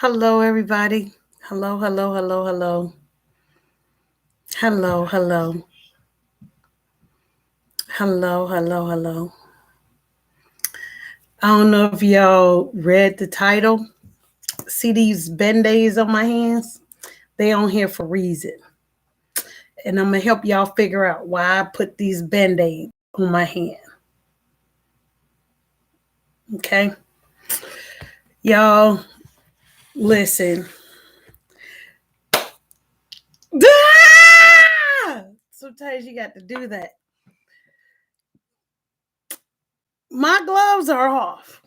Hello, everybody. Hello, hello, hello, hello. Hello, hello. Hello, hello, hello. I don't know if y'all read the title. See these band-aids on my hands? They on here for a reason. And I'm gonna help y'all figure out why I put these band-aids on my hand. Okay? Y'all, listen. Sometimes you got to do that. My gloves are off.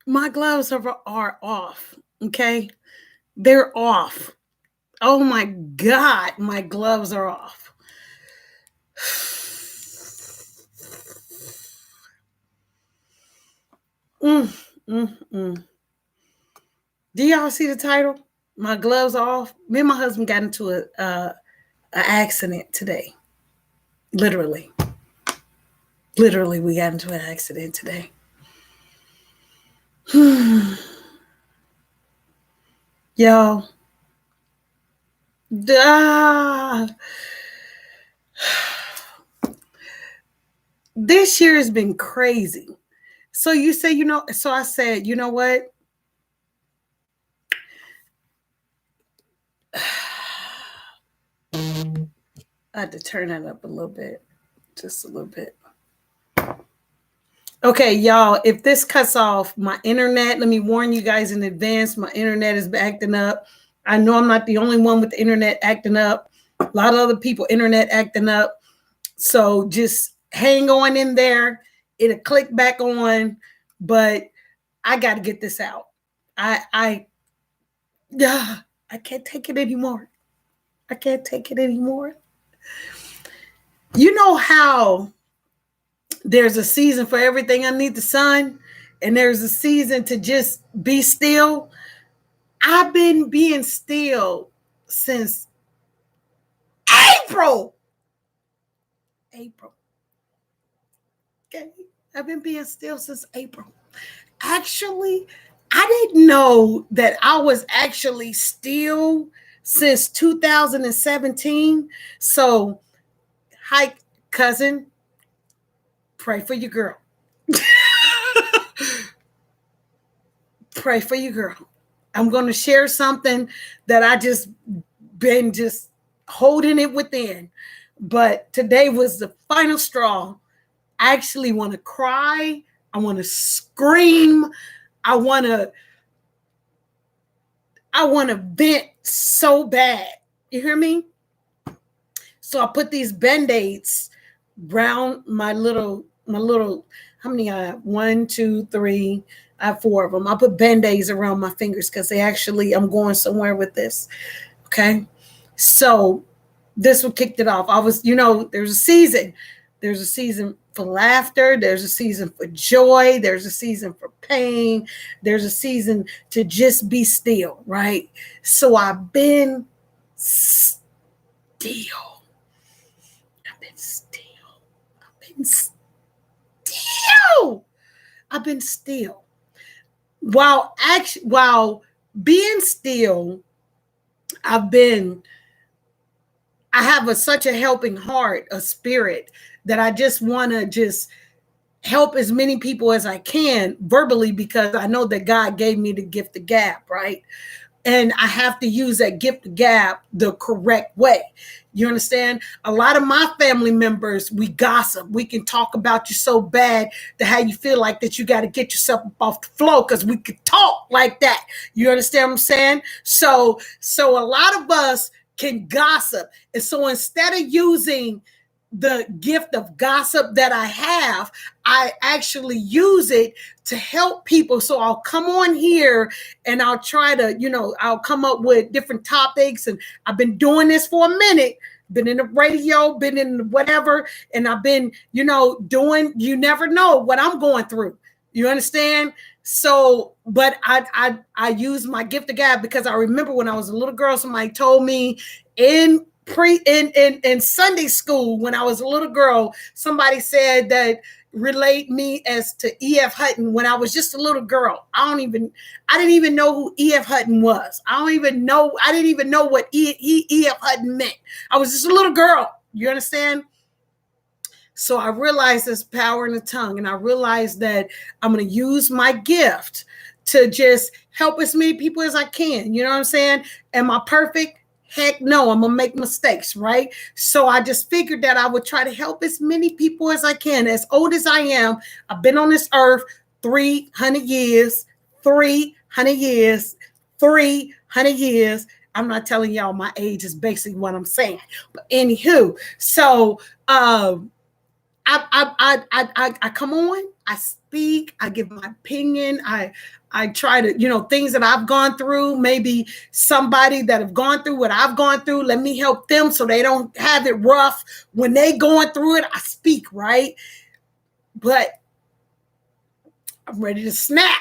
My gloves are off. Okay? They're off. Oh my God, my gloves are off. Mm, mm, mm. Do y'all see the title? My gloves are off. Me and my husband got into a accident today. Literally. Literally, we got into an accident today. Y'all. This year has been crazy. So you say, so I said, you know what? I had to turn that up a little bit, just a little bit. Okay, y'all, if this cuts off my internet, let me warn you guys in advance. My internet is acting up. I know I'm not the only one with the internet acting up. A lot of other people, internet acting up. So just hang on in there. It'll click back on, but I got to get this out. I can't take it anymore. I can't take it anymore. You know how there's a season for everything underneath the sun, and there's a season to just be still. I've been being still since April. April. Okay. I've been being still since April. Actually, I didn't know that I was actually still since 2017. So, hi, cousin. Pray for your girl. Pray for your girl. I'm going to share something that I just been just holding it within. But today was the final straw. I actually want to cry. I want to scream. I want to vent so bad. You hear me? So I put these band-aids around my little, how many I have? 1, 2, 3. I have 4 of them. I put band-aids around my fingers because I'm going somewhere with this. Okay. So this what kicked it off. I was, there's a season. There's a season for laughter. There's a season for joy. There's a season for pain. There's a season to just be still, right? So I've been still. I've been still. I've been still. I've been still. While being still, I have such a helping heart, a spirit that I just want to just help as many people as I can verbally, because I know that God gave me the gift of gab, right? And I have to use that gift of gab the correct way. You understand? A lot of my family members, we gossip. We can talk about you so bad to how you feel like that you got to get yourself up off the floor, because we could talk like that. You understand what I'm saying? So a lot of us can gossip. And so instead of using the gift of gossip that I have, I actually use it to help people. So I'll come on here and I'll try to, I'll come up with different topics. And I've been doing this for a minute, been in the radio, been in whatever. And I've been, doing, you never know what I'm going through. You understand? So, but I use my gift of gab, because I remember when I was a little girl, somebody told me in Sunday school, when I was a little girl, somebody said that relate me as to E.F. Hutton when I was just a little girl. I didn't even know who E.F. Hutton was. I didn't even know what E.F. Hutton meant. I was just a little girl. You understand? So I realized there's power in the tongue, and I realized that I'm going to use my gift to just help as many people as I can. You know what I'm saying? Am I perfect? Heck no, I'm going to make mistakes, right? So I just figured that I would try to help as many people as I can. As old as I am, I've been on this earth 300 years, 300 years, 300 years. I'm not telling y'all my age is basically what I'm saying. But anywho, so I come on, I speak, I give my opinion, I try to, things that I've gone through, maybe somebody that have gone through what I've gone through, let me help them so they don't have it rough. When they going through it, I speak, right? But I'm ready to snap.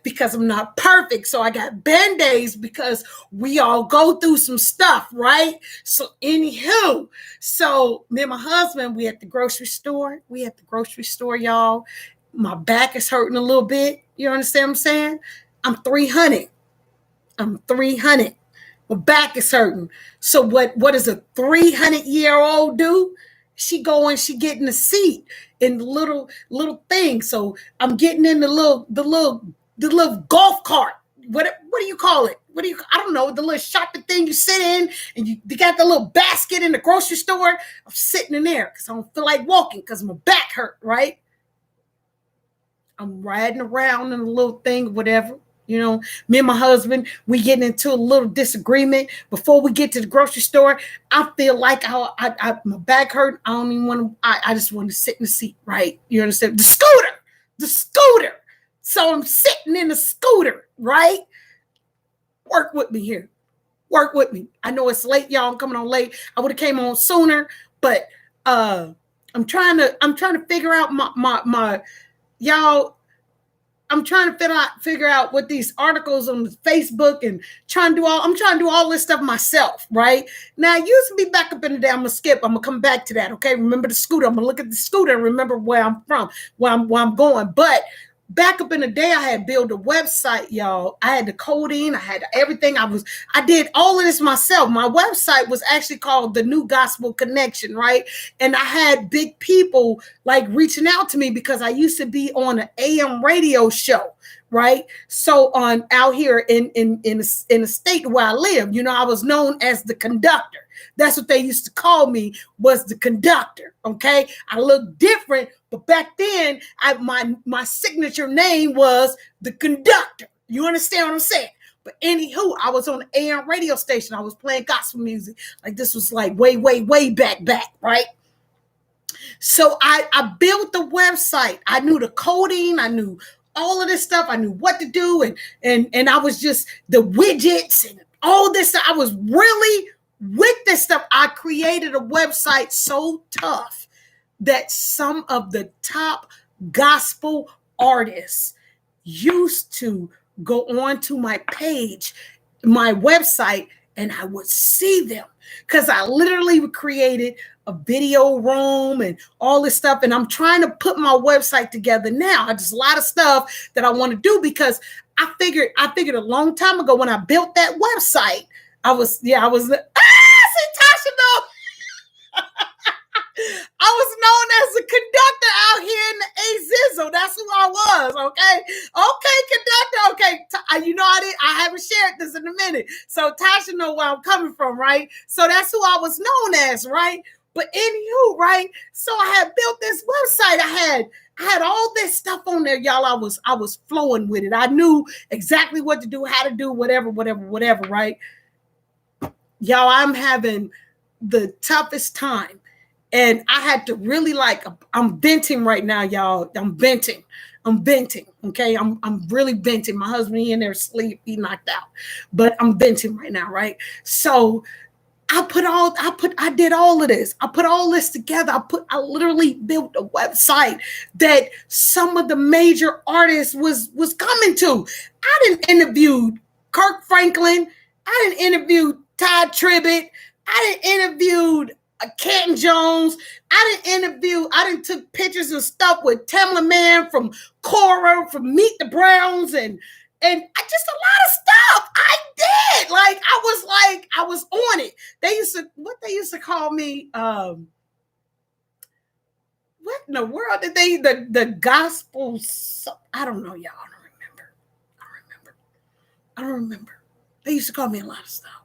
Because I'm not perfect. So I got band-aids because we all go through some stuff, right? So anywho, so me and my husband, we at the grocery store. Y'all. My back is hurting a little bit. You understand what I'm saying? I'm 300. My back is hurting. So what does a 300-year-old do? She get in the seat in the little thing. So I'm getting in the little golf cart. What do you call it? I don't know, the little shopping thing you sit in, and you got the little basket in the grocery store. I'm sitting in there because I don't feel like walking because my back hurt, right? I'm riding around in a little thing, whatever. Me and my husband, we getting into a little disagreement before we get to the grocery store. I feel like my back hurt. I don't even want to. I just want to sit in the seat, right? You understand? The scooter. So I'm sitting in the scooter, right? Work with me here. Work with me. I know it's late, y'all. I'm coming on late. I would have came on sooner, but I'm trying to figure out my y'all. I'm trying to figure out what these articles on Facebook and I'm trying to do all this stuff myself, right? Now, it used to be back up in the day. I'm going to skip. I'm going to come back to that, okay? Remember the scooter. I'm going to look at the scooter and remember where I'm from, where I'm going. But back up in the day, I had built a website, y'all. I had the coding. I had everything. I did all of this myself. My website was actually called The New Gospel Connection, right? And I had big people like reaching out to me because I used to be on an AM radio show, right? So out here in the state where I live, I was known as the conductor. That's what they used to call me, was the conductor. Okay, I look different, but back then, my signature name was the conductor. You understand what I'm saying? But anywho, I was on the AM radio station. I was playing gospel music. Like this was like way back, right? So I built the website. I knew the coding. I knew all of this stuff. I knew what to do, and I was just the widgets and all this stuff. I was really with this stuff. I created a website so tough that some of the top gospel artists used to go on to my page, my website, and I would see them because I literally created a video room and all this stuff. And I'm trying to put my website together now. There's a lot of stuff that I want to do because I figured a long time ago when I built that website, I was see Tasha, no. I was known as a conductor out here in the A-Zizzle. That's who I was, okay? Okay, conductor, okay. I haven't shared this in a minute. So Tasha know where I'm coming from, right? So that's who I was known as, right? But anywho, right? So I had built this website. I had all this stuff on there, y'all. I was flowing with it. I knew exactly what to do, how to do, whatever, right? Y'all, I'm having the toughest time. And I had to really I'm venting right now, y'all. I'm venting. Okay. I'm really venting. My husband, he in there asleep, he knocked out. But I'm venting right now, right? So I did all of this. I put all this together. I literally built a website that some of the major artists was coming to. I didn't interview Kirk Franklin. I didn't interview Todd Tribbett. I didn't interviewed Canton Jones. I didn't took pictures and stuff with Tamla Man from Cora, from Meet the Browns, and just a lot of stuff I did. Like I was on it. They used to call me. What in the world did they the gospel? I don't know, y'all. I don't remember. They used to call me a lot of stuff,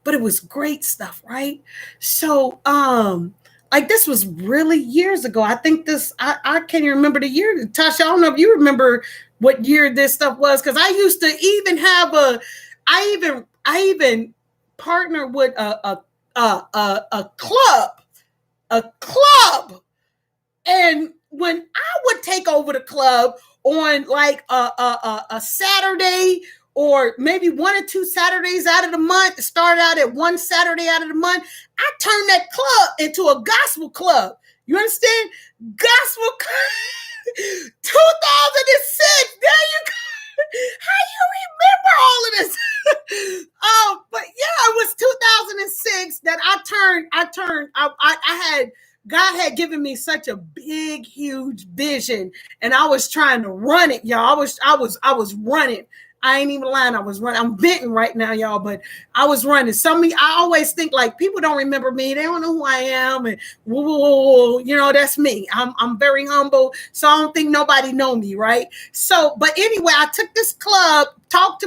but it was great stuff, right? So, like this was really years ago. I think I can't even remember the year. Tasha, I don't know if you remember what year this stuff was, because I used to even have I even partner with a club, and when I would take over the club on like a Saturday, or maybe 1 or 2 Saturdays out of the month, start out at one Saturday out of the month, I turned that club into a gospel club. You understand? Gospel club. 2006. There you go. How you remember all of this? But yeah, it was 2006 that I had, God had given me such a big, huge vision, and I was trying to run it, y'all. I was running. I ain't even lying. I was running. I'm venting right now, y'all, but I was running. I always think like people don't remember me. They don't know who I am, and you know, that's me. I'm very humble, so I don't think nobody know me, right? So, but anyway, I took this club,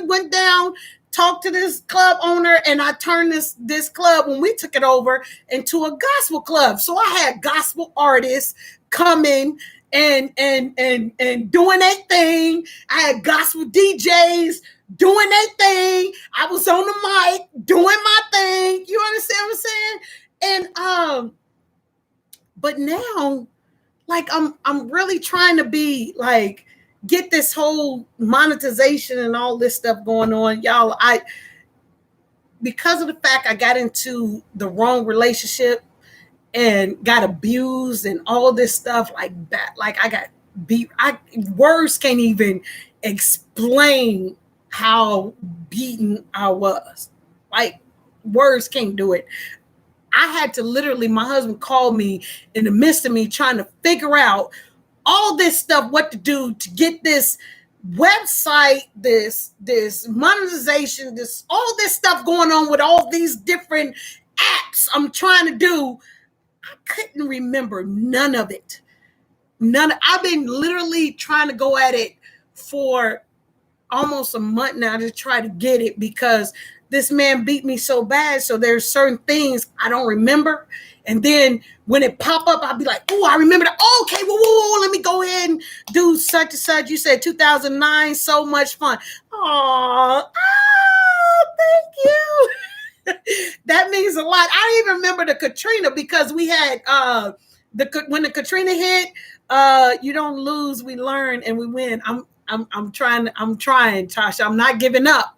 went down, talked to this club owner, and I turned this club, when we took it over, into a gospel club. So I had gospel artists coming and doing their thing. I had gospel DJs doing their thing. I was on the mic doing my thing. You understand what I'm saying? And but now, like I'm really trying to be like, get this whole monetization and all this stuff going on, y'all. Because of the fact I got into the wrong relationship and got abused and all this stuff like that, like I got beat. Words can't even explain how beaten I was. Like words can't do it. I had to literally, my husband called me in the midst of me trying to figure out all this stuff, what to do to get this website, this monetization, all this stuff going on with all these different apps I'm trying to do. I couldn't remember none of it. I've been literally trying to go at it for almost a month now to try to get it, because this man beat me so bad. So there's certain things I don't remember. And then when it pop up, I'll be like, oh, I remember that. Oh, okay, whoa, let me go ahead and do such and such. You said 2009, so much fun. Oh, thank you. That means a lot. I even remember the Katrina, because we had when the Katrina hit, you don't lose, we learn, and we win. I'm trying, Tasha. I'm not giving up.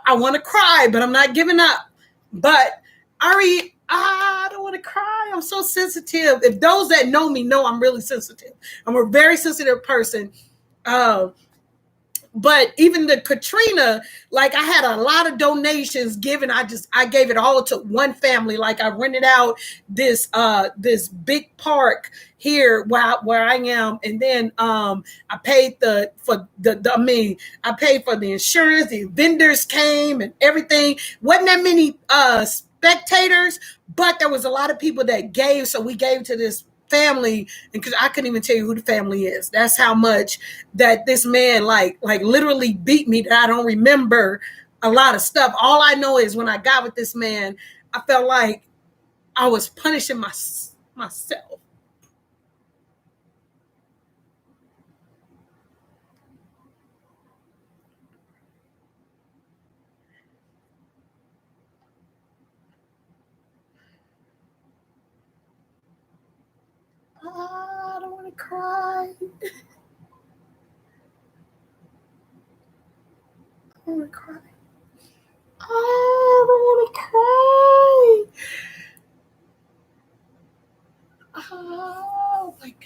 I want to cry, but I'm not giving up. But Ari, I don't want to cry. I'm so sensitive. If those that know me know I'm really sensitive. I'm a very sensitive person. But even the Katrina, like I had a lot of donations given. I gave it all to one family. Like I rented out this big park here where I am, and then I paid I paid for the insurance. The vendors came and everything. Wasn't that many spectators, but there was a lot of people that gave. So we gave to this family, and because I couldn't even tell you who the family is. That's how much that this man like literally beat me, that I don't remember a lot of stuff. All I know is when I got with this man, I felt like I was punishing myself. I don't want to cry. I don't want to cry. I don't want to cry. Oh my God.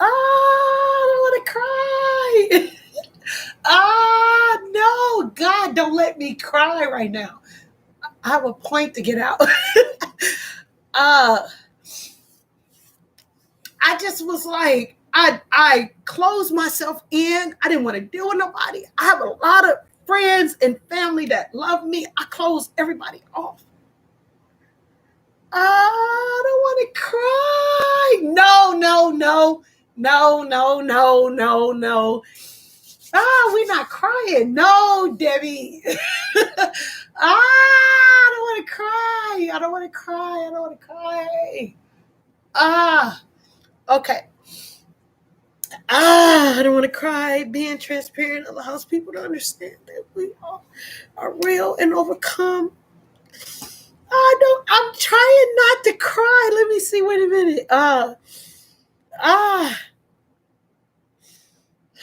I don't want to cry. me cry right now. I have a point to get out. I just was like, I closed myself in. I didn't want to deal with nobody. I have a lot of friends and family that love me. I closed everybody off. I don't want to cry. No. We're not crying. No, Debbie. I don't want to cry. I don't want to cry. I don't want to cry. Okay. I don't want to cry. Being transparent allows people to understand that we all are real and overcome. I'm trying not to cry. Let me see. Wait a minute.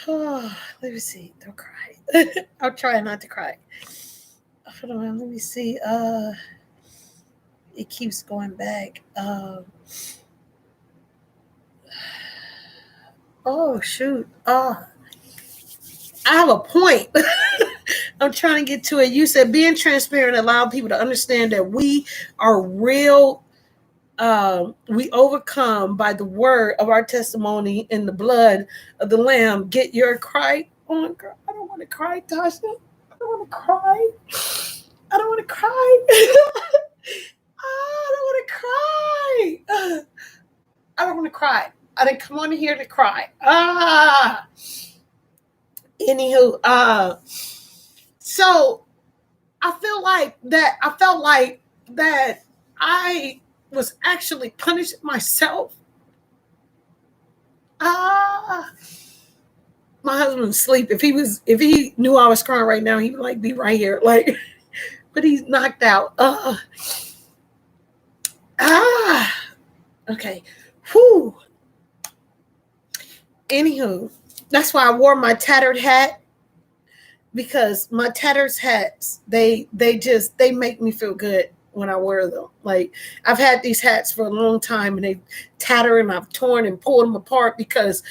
Let me see. Don't cry. I'm trying not to cry. Hold on. Let me see. It keeps going back. Oh, shoot. I have a point. I'm trying to get to it. You said being transparent allow people to understand that we are real. We overcome by the word of our testimony in the blood of the Lamb. Get your cry on, girl. I don't want to cry, Tasha. I don't want to cry. I don't want to cry. I don't want to cry. I don't want to cry. I didn't come on here to cry. Anywho, so I felt like that I was actually punishing myself. My husband was asleep. If he knew I was crying right now, he would like be right here. Like, but he's knocked out. Okay. Whew. Anywho, that's why I wore my tattered hat, because my tattered hats, they make me feel good when I wear them. Like, I've had these hats for a long time and they tatter and I've torn and pulled them apart because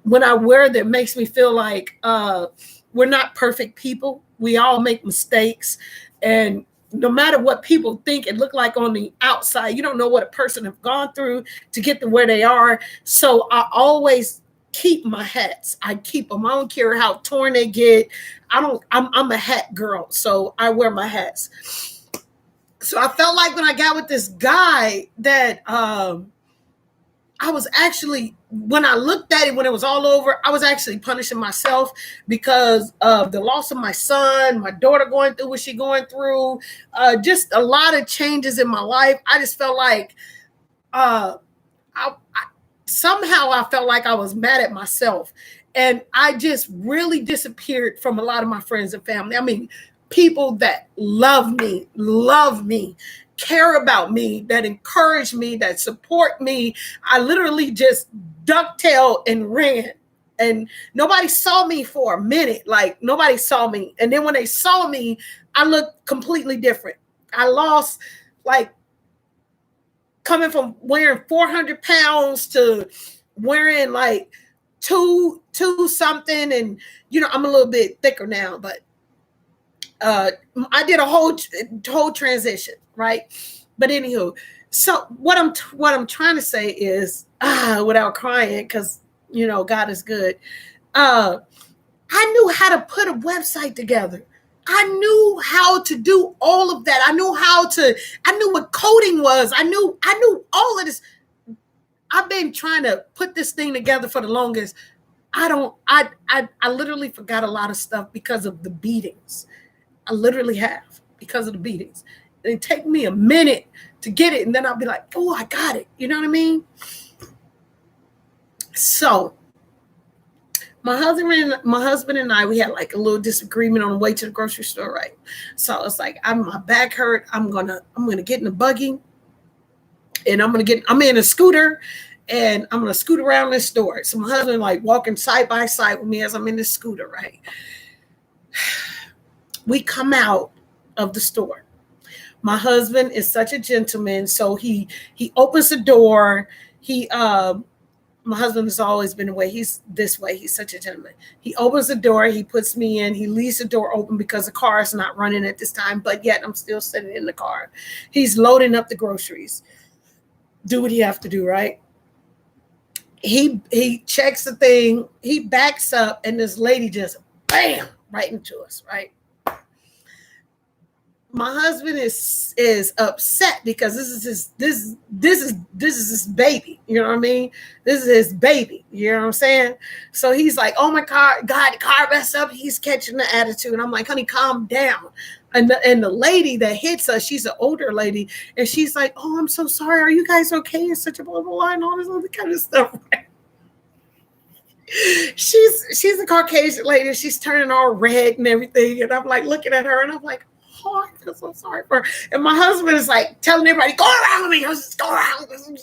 when I wear them, it makes me feel like we're not perfect people. We all make mistakes, and no matter what people think it look like on the outside, you don't know what a person have gone through to get to where they are. So I always keep my hats. I keep them. I don't care how torn they get. I'm a hat girl, so I wear my hats. So I felt like when I got with this guy that I was actually, when I looked at it, when it was all over, I was actually punishing myself because of the loss of my son, my daughter going through what she's going through, just a lot of changes in my life. I just felt like somehow I felt like I was mad at myself. And I just really disappeared from a lot of my friends and family. I mean, people that love me, care about me, that encourage me, that support me. I literally just ducktailed and ran. And nobody saw me for a minute. Like, nobody saw me. And then when they saw me, I looked completely different. I lost, like, coming from wearing 400 pounds to wearing like two something. And, you know, I'm a little bit thicker now, but I did a whole transition, right? But anywho, so what I'm trying to say is, without crying, because, you know, God is good. I knew how to put a website together. I knew how to do all of that. I knew what coding was. I knew all of this. I've been trying to put this thing together for the longest. I literally forgot a lot of stuff because of the beatings. I literally have, because of the beatings. It take me a minute to get it, and then I'll be like, oh, I got it. You know what I mean? So my husband and I, we had like a little disagreement on the way to the grocery store, right? So it's like, my back hurt. I'm gonna get in the buggy, and I'm in a scooter, and I'm gonna scoot around this store. So my husband like walking side by side with me as I'm in this scooter, right? We come out of the store. My husband is such a gentleman, so he opens the door. My My husband has always been the way. He's this way. He's such a gentleman. He opens the door. He puts me in. He leaves the door open because the car is not running at this time. But yet I'm still sitting in the car. He's loading up the groceries. Do what he have to do, right? He checks the thing. He backs up, and this lady just bam right into us, right? My husband is upset because this is his baby. You know what I mean? This is his baby. You know what I'm saying? So he's like, oh my God, the car messed up. He's catching the attitude. And I'm like, honey, calm down. And the lady that hits us, she's an older lady, and she's like, oh, I'm so sorry. Are you guys okay? It's such a blah blah blah and all this other kind of stuff. She's a Caucasian lady. She's turning all red and everything. And I'm like looking at her and I'm like, oh, I feel so sorry for her. And my husband is like telling everybody, go around me. Let's go around. It was an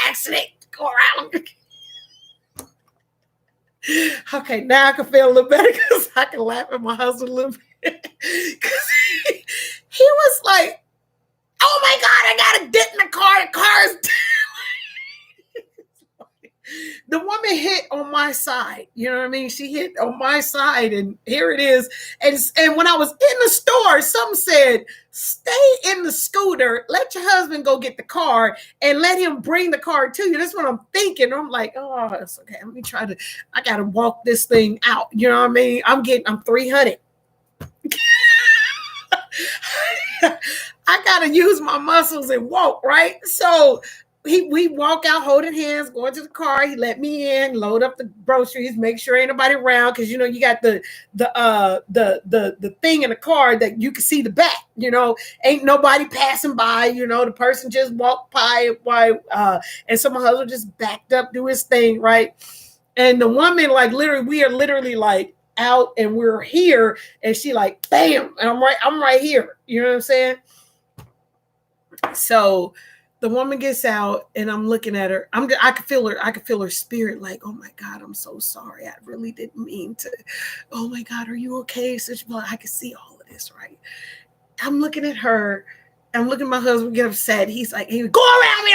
accident. Go around. Okay, now I can feel a little better because I can laugh at my husband a little bit. Because he was like, oh my God, I got a dent in the car. The car is the woman hit on my side. You know what I mean? She hit on my side, and here it is. And when I was in the store, some said, stay in the scooter, let your husband go get the car, and let him bring the car to you. That's what I'm thinking. I'm like, oh, it's okay. Let me I got to walk this thing out. You know what I mean? I'm 300. I got to use my muscles and walk, right? So we walk out holding hands, going to the car. He let me in, load up the groceries, make sure ain't nobody around, because you know you got the thing in the car that you can see the back. You know, ain't nobody passing by. You know, the person just walked by. And so my husband just backed up, do his thing, right? And the woman, like literally, we are literally like out, and we're here, and she like bam, and I'm right here. You know what I'm saying? So the woman gets out, and I'm looking at her. I could feel her. I could feel her spirit. Like, oh my God, I'm so sorry. I really didn't mean to. Oh my God, are you okay? Such blood. I could see all of this, right? I'm looking at her. I'm looking at my husband get upset. He's like, hey, go around me.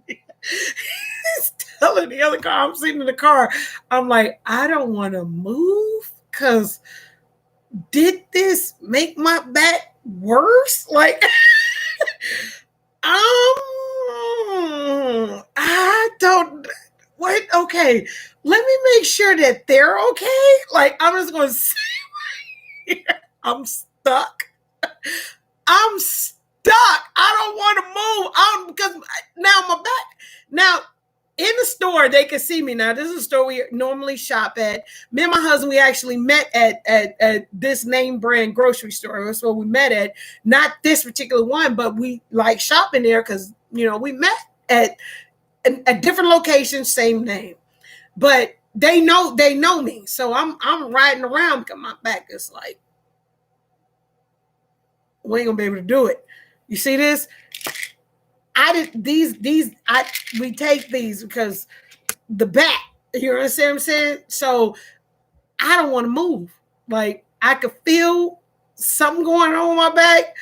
He's telling the other car. I'm sitting in the car. I'm like, I don't want to move because did this make my back worse? Like. I don't. What? Okay, let me make sure that they're okay. Like, I'm just going to say, I'm stuck. I'm stuck. I don't want to move. Because now my back. Now, in the store, they can see me. Now, this is a store we normally shop at. Me and my husband, we actually met at this name brand grocery store. That's where we met at. Not this particular one, but we like shopping there because, you know, we met at a different location, same name. But they know me. So I'm riding around because my back is like, we ain't gonna be able to do it. You see this? We take these because the back, you know what I'm saying? So I don't want to move. Like, I could feel something going on with my back.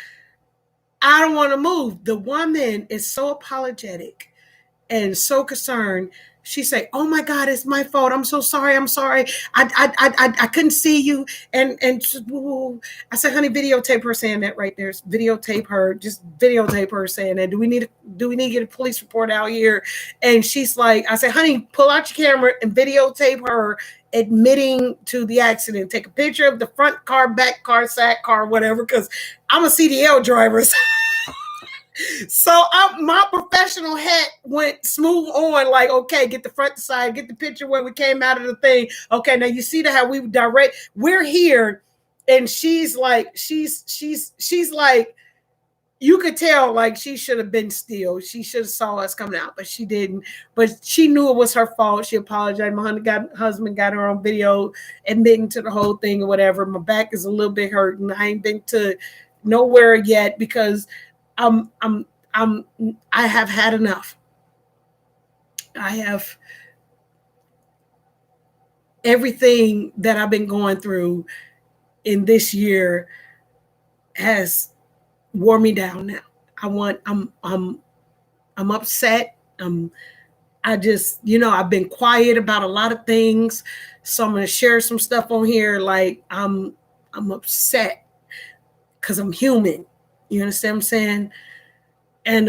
I don't want to move. The woman is so apologetic and so concerned. She say, "Oh my God, it's my fault. I'm so sorry. I'm sorry. I couldn't see you." And I said, "Honey, videotape her saying that right there. Videotape her. Just videotape her saying that. Do we need to get a police report out here?" And she's like, "I said, honey, pull out your camera and videotape her admitting to the accident. Take a picture of the front car, back car, side car, whatever, because I'm a CDL driver." So my professional hat went smooth on, like, okay, get the front to side, get the picture where we came out of the thing. Okay, now you see how we direct. We're here, and she's like, you could tell, like, she should have been still. She should have saw us coming out, but she didn't. But she knew it was her fault. She apologized. My husband got her on video admitting to the whole thing or whatever. My back is a little bit hurting. I ain't been to nowhere yet because I have had enough. I have everything that I've been going through in this year has wore me down now. I'm upset. I just, I've been quiet about a lot of things. So I'm going to share some stuff on here. Like I'm upset because I'm human. You understand what I'm saying? And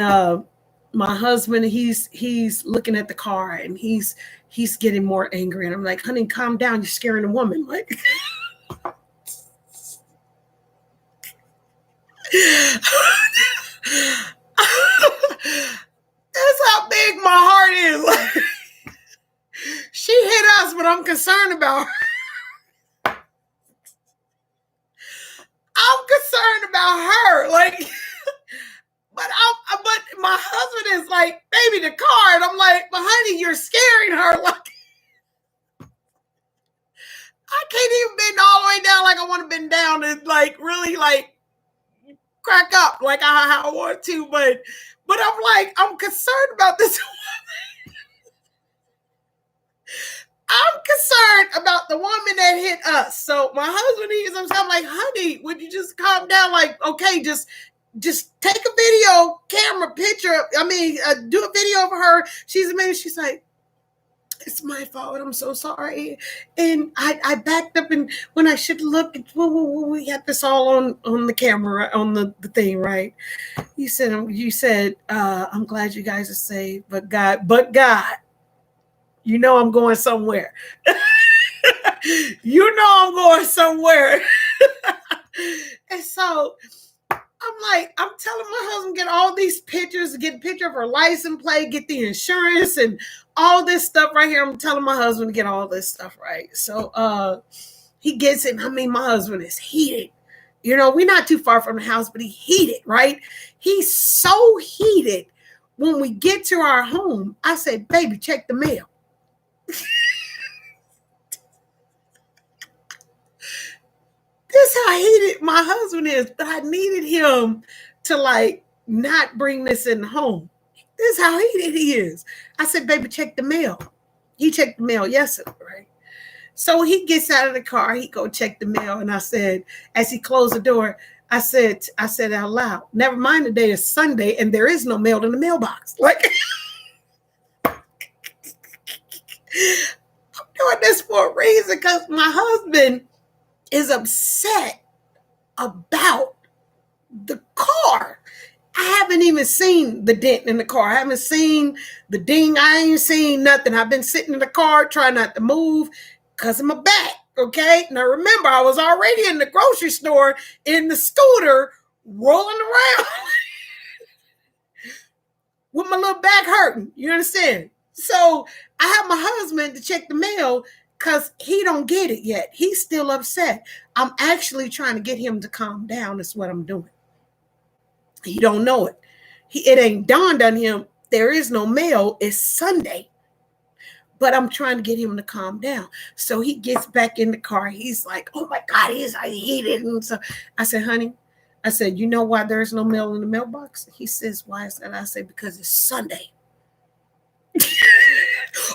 my husband, he's looking at the car and he's getting more angry. And I'm like, honey, calm down. You're scaring a woman. Like that's how big my heart is. Like, she hit us, but I'm concerned about her. I'm concerned about her. Like, but my husband is like, baby, the car. And I'm like, but honey, you're scaring her. Like, I can't even bend all the way down like I want to bend down and like really like crack up like how I want to. But I'm like, I'm concerned about this. I'm concerned about the woman that hit us. So my husband is, I'm like, honey, would you just calm down? Like, okay, just take a video camera picture. Do a video of her. She's amazing. She's like, it's my fault. I'm so sorry. And I backed up, and when I should look, we had this all on the camera, on the thing, right? You said, I'm glad you guys are safe, but God, I'm going somewhere. I'm going somewhere. And so I'm telling my husband, get all these pictures, get a picture of her license plate, get the insurance and all this stuff right here. I'm telling my husband to get all this stuff right. So he gets it. My husband is heated. We're not too far from the house, but he's heated, right? He's so heated. When we get to our home, I said, baby, check the mail. This is how heated my husband is, but I needed him to like not bring this in home. This is how heated he is. I said, baby, check the mail. He checked the mail yesterday, right? So he gets out of the car, he go check the mail. And I said, as he closed the door, I said out loud, never mind, today is Sunday and there is no mail in the mailbox. Like, I'm doing this for a reason because my husband is upset about the car. I haven't even seen the dent in the car. I haven't seen the ding. I ain't seen nothing. I've been sitting in the car trying not to move because of my back. Okay. Now remember, I was already in the grocery store in the scooter rolling around with my little back hurting. You understand? So I have my husband to check the mail because he don't get it yet. He's still upset. I'm actually trying to get him to calm down. That's what I'm doing. He don't know it. It ain't dawned on him. There is no mail. It's Sunday. But I'm trying to get him to calm down. So he gets back in the car. He's like, oh my God, he's heated. And so I said, honey, you know why there's no mail in the mailbox? He says, why is that? I said, because it's Sunday.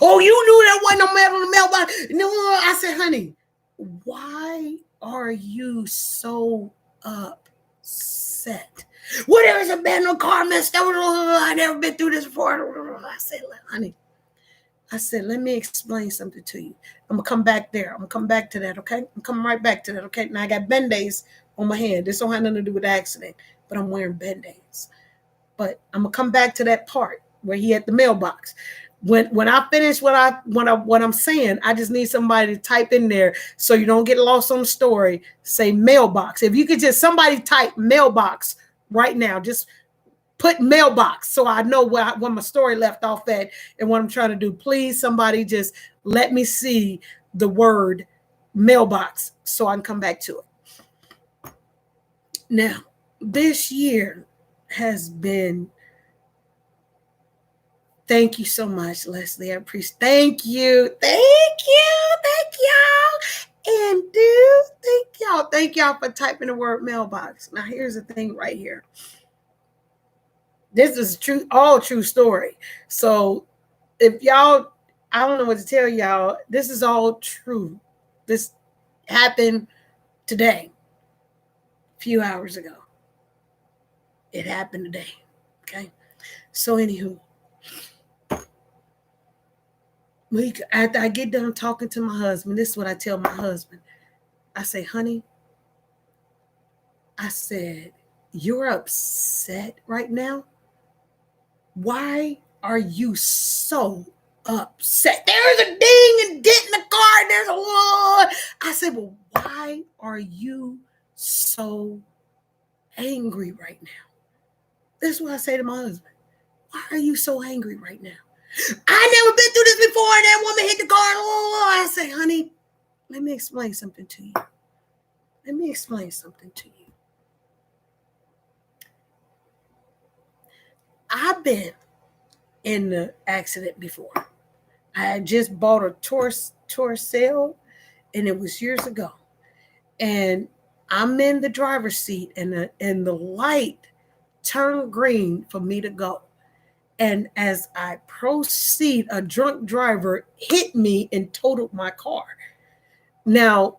Oh, you knew there wasn't no mail in the mailbox? No, I said, honey, why are you so upset? Well, there was a abandoned car messed up. I've never been through this before. I said, honey, let me explain something to you. I'm going to come back there. I'm going to come back to that, okay? I'm coming right back to that, okay? Now, I got Band-Aids on my hand. This don't have nothing to do with the accident, but I'm wearing Band-Aids. But I'm going to come back to that part where he had the mailbox. When I finish what I'm saying, I just need somebody to type in there so you don't get lost on the story. Say mailbox. If you could just somebody type mailbox right now, just put mailbox so I know where my story left off at and what I'm trying to do. Please, somebody just let me see the word mailbox so I can come back to it. Now, this year has been, thank you so much, Leslie. I appreciate. Thank you, y'all, and thank y'all for typing the word mailbox. Now, here's the thing right here. This is all true story. So, if y'all, I don't know what to tell y'all. This is all true. This happened today, a few hours ago. It happened today. Okay. So, anywho. After I get done talking to my husband, this is what I tell my husband. I say, honey, I said, you're upset right now? Why are you so upset? There's a ding and dent in the car, and there's a wall. I said, well, why are you so angry right now? That's what I say to my husband. Why are you so angry right now? I never been through this before, and that woman hit the car. I say, honey, let me explain something to you. Let me explain something to you. I've been in the accident before. I had just bought a Torcel, and it was years ago. And I'm in the driver's seat, and the light turned green for me to go. And as I proceed, a drunk driver hit me and totaled my car. Now,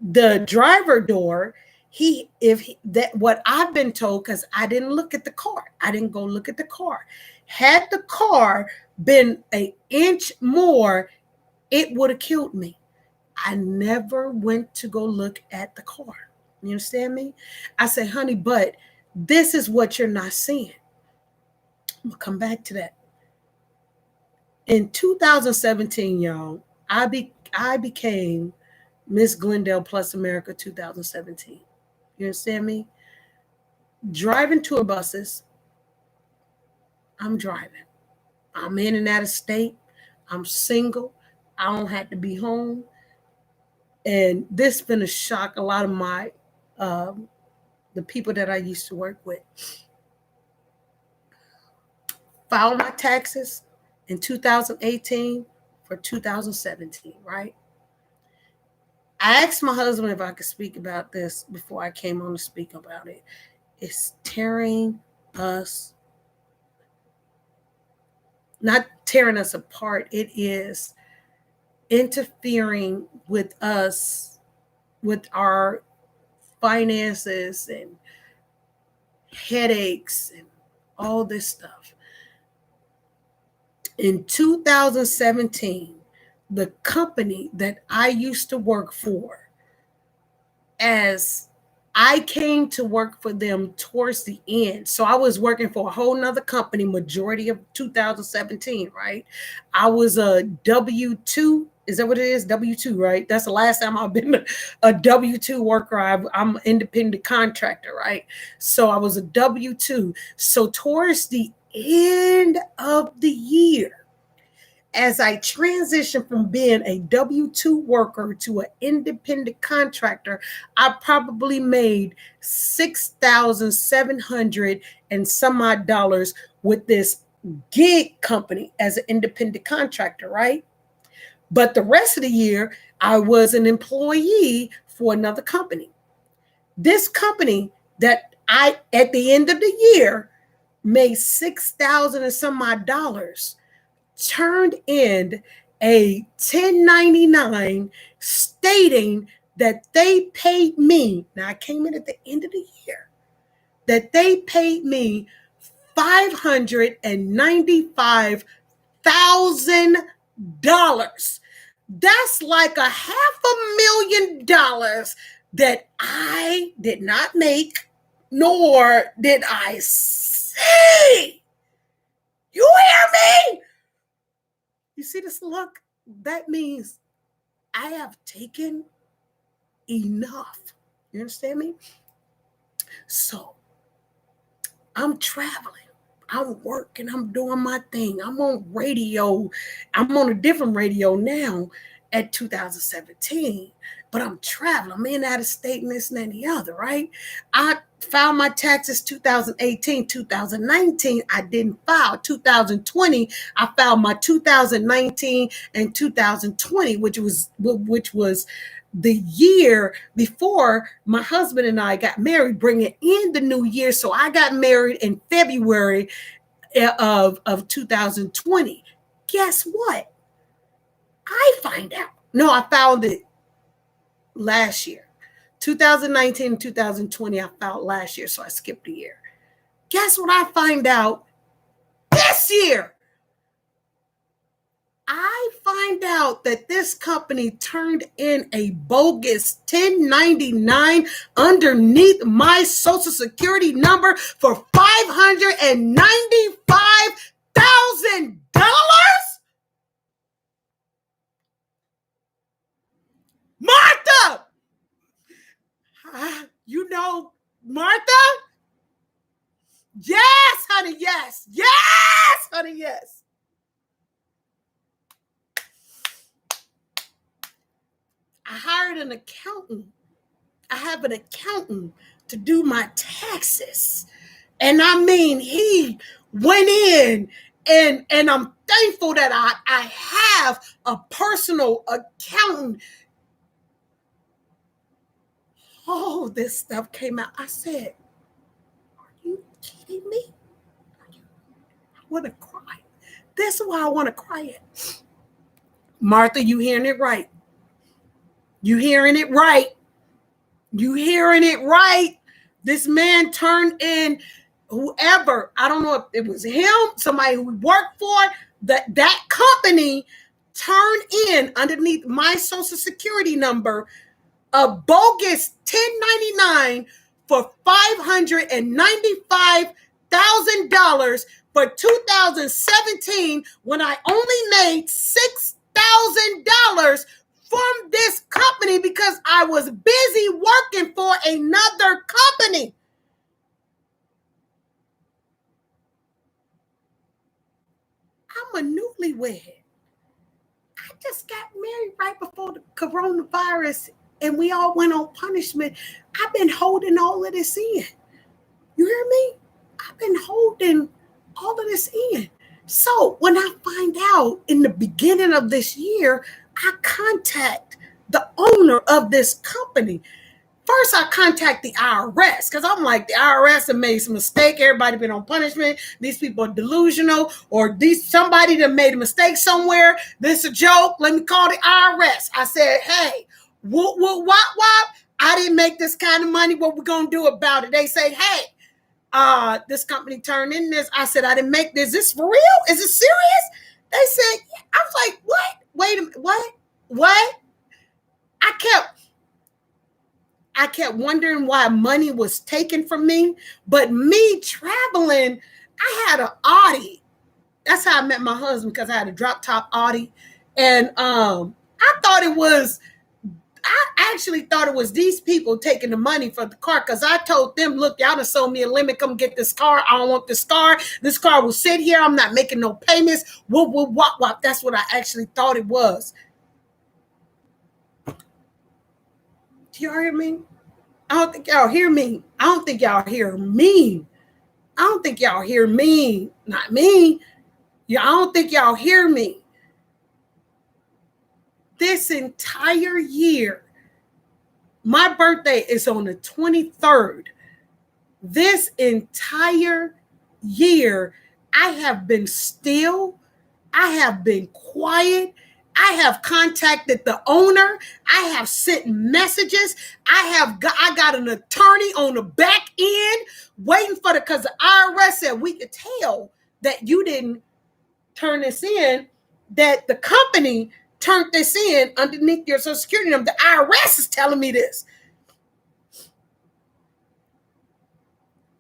the driver door, what I've been told, because I didn't look at the car. I didn't go look at the car. Had the car been an inch more, it would have killed me. I never went to go look at the car. You understand me? I say, honey, but this is what you're not seeing. I'm going to come back to that. In 2017, y'all, I became Miss Glendale Plus America 2017. You understand me? Driving tour buses. I'm driving. I'm in and out of state. I'm single. I don't have to be home. And this has been a shock a lot of my the people that I used to work with. Filed my taxes in 2018 for 2017, right? I asked my husband if I could speak about this before I came on to speak about it. It's tearing us, not tearing us apart. It is interfering with us, with our finances and headaches and all this stuff. In 2017, the company that I used to work for, as I came to work for them towards the end. So I was working for a whole nother company, majority of 2017, right? I was a W-2. Is that what it is? W-2, right? That's the last time I've been a W-2 worker. I'm an independent contractor, right? So I was a W-2. So towards the end of the year, as I transitioned from being a W-2 worker to an independent contractor, I probably made $6,700 and some odd dollars with this gig company as an independent contractor, right? But the rest of the year, I was an employee for another company. This company that I, at the end of the year, made $6,000 and some odd dollars, turned in a 1099 stating that they paid me. Now I came in at the end of the year, that they paid me $595,000. That's like $500,000 that I did not make, nor did I see. You hear me? You see this look? That means I have taken enough. You understand me? So I'm traveling. I'm working. I'm doing my thing. I'm on radio. I'm on a different radio now at 2017. But I'm traveling. I'm in out of state and this and the other, right? I filed my taxes 2018, 2019. I didn't file. 2020, I filed my 2019 and 2020, which was the year before my husband and I got married, bringing in the new year. So I got married in February of 2020. Guess what? I find out. No, I found it last year. 2019 and 2020, I filed last year, so I skipped a year. Guess what I find out this year? I find out that this company turned in a bogus 1099 underneath my social security number for $595,000. Martha! You know, Martha? Yes, honey, yes. Yes, honey, yes. I hired an accountant. I have an accountant to do my taxes. And I mean, he went in and I'm thankful that I have a personal accountant. Oh, this stuff came out. I said, are you kidding me? I want to cry. This is why I want to cry it. Martha, you hearing it right. You hearing it right. You hearing it right. This man turned in whoever, I don't know if it was him, somebody who worked for that company, turned in underneath my social security number a bogus 1099 for $595,000 for 2017 when I only made $6,000 from this company because I was busy working for another company. I'm a newlywed. I just got married right before the coronavirus and we all went on punishment. I've been holding all of this in. You hear me? I've been holding all of this in. So when I find out in the beginning of this year, I contact the owner of this company. First, I contact the IRS because I'm like, the IRS have made some mistake. Everybody been on punishment. These people are delusional, or somebody that made a mistake somewhere. This a joke. Let me call the IRS. I said, hey, whoop, whoop, wop, wop. I didn't make this kind of money. What we gonna do about it? They say, hey, this company turned in this. I said, I didn't make this. Is this for real? Is it serious? They said, I was like, what? Wait a minute, what? What? I kept wondering why money was taken from me. But me traveling, I had an Audi. That's how I met my husband, because I had a drop top Audi. And I actually thought it was these people taking the money for the car, because I told them, look, y'all done sold me a limit. Come get this car. I don't want this car. This car will sit here. I'm not making no payments. Whoop, whoop, wop, wop. That's what I actually thought it was. Do y'all hear me? I don't think y'all hear me. I don't think y'all hear me. I don't think y'all hear me. Not me. Yeah, I don't think y'all hear me. This entire year, my birthday is on the 23rd. This entire year, I have been still. I have been quiet. I have contacted the owner. I have sent messages. I got an attorney on the back end waiting for because the IRS said we could tell that you didn't turn this in, that the company turned this in underneath your social security number. The IRS is telling me this.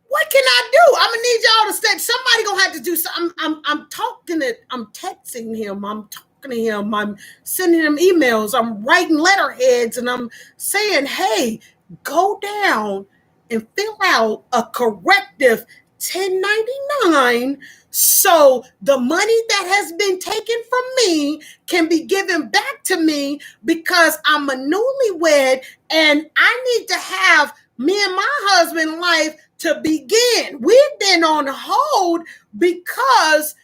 What can I do? I'm gonna need y'all to step. Somebody gonna have to do something. I'm talking it. I'm texting him. I'm talking to him. I'm sending him emails. I'm writing letterheads, and I'm saying, "Hey, go down and fill out a corrective 1099, so the money that has been taken from me can be given back to me because I'm a newlywed and I need to have me and my husband life to begin. We've been on hold because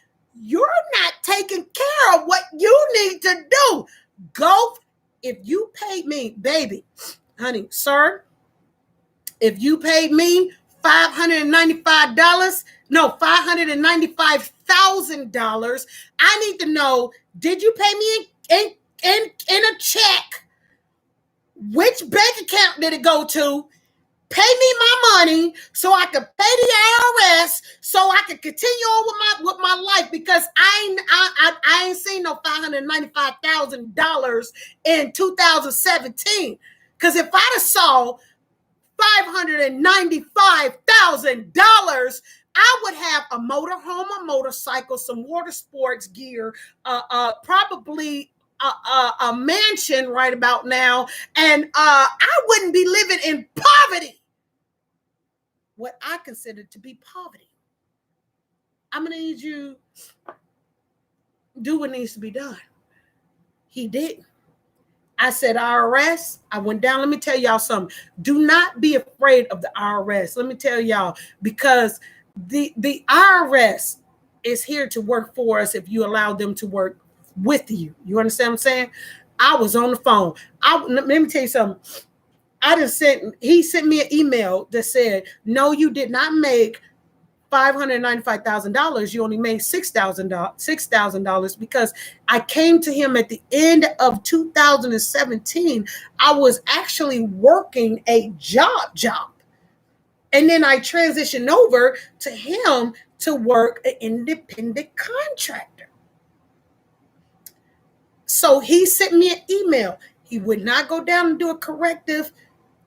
you're not taking care of what you need to do. Go, if you paid me, baby, honey, sir, if you paid me $595,000, I need to know, did you pay me in a check? Which bank account did it go to? Pay me my money so I could pay the IRS so I could continue on with my life, because I ain't seen no $595,000 in 2017. Because if I'd have saw $595,000, I would have a motorhome, a motorcycle, some water sports gear, probably a mansion right about now, and I wouldn't be living in poverty. What I consider to be poverty. I'm gonna need you to do what needs to be done. He didn't. I said, IRS, I went down. Let me tell y'all something. Do not be afraid of the IRS. Let me tell y'all, because the IRS is here to work for us if you allow them to work with you. You understand what I'm saying? I was on the phone. Let me tell you something. He sent me an email that said, no, you did not make $595,000. You only made $6,000 because I came to him at the end of 2017. I was actually working a job. And then I transitioned over to him to work an independent contractor. So he sent me an email. He would not go down and do a corrective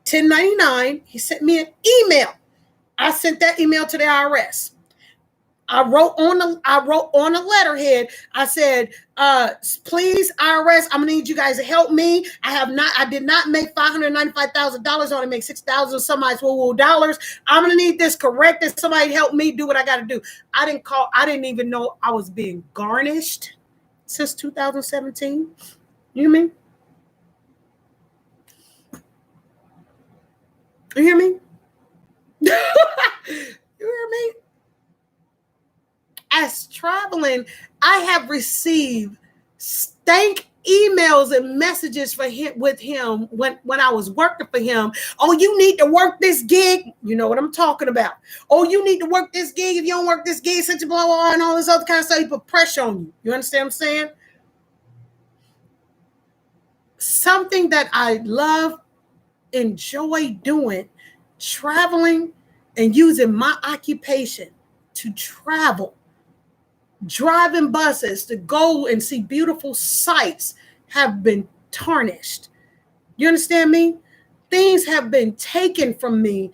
1099. He sent me an email. I sent that email to the IRS. I wrote on a letterhead. I said, please, IRS, I'm gonna need you guys to help me. I did not make $595,000. I only make $6,000 some dollars. I'm gonna need this corrected. Somebody help me do what I gotta do. I didn't even know I was being garnished since 2017. You hear me? You hear me? You hear me? As traveling, I have received stank emails and messages with him when I was working for him. Oh, you need to work this gig. You know what I'm talking about. Oh, you need to work this gig. If you don't work this gig, such a blah, blah, and all this other kind of stuff, he put pressure on you. You understand what I'm saying? Something that I love, enjoy doing, traveling and using my occupation to travel, driving buses to go and see beautiful sights, have been tarnished. You understand me? Things have been taken from me,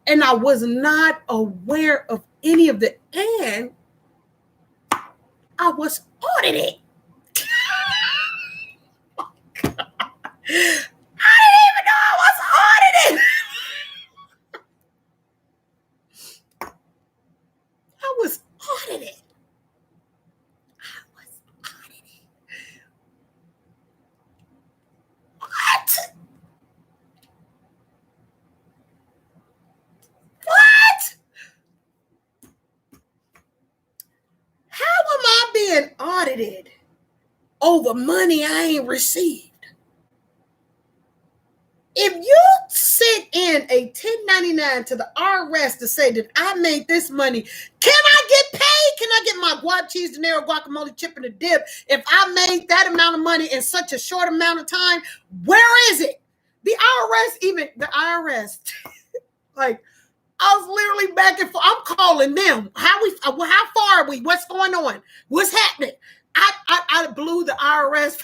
and I was not aware of any of it, and I was audited. I didn't even know I was audited. I was audited. What? What? How am I being audited over money I ain't received? If you sent in a 1099 to the IRS to say that I made this money, can I get paid? Can I get my guac, cheese, dinero, guacamole, chip, and a dip? If I made that amount of money in such a short amount of time, where is it? The IRS, like, I was literally back and forth. I'm calling them. How far are we? What's going on? What's happening? I blew the IRS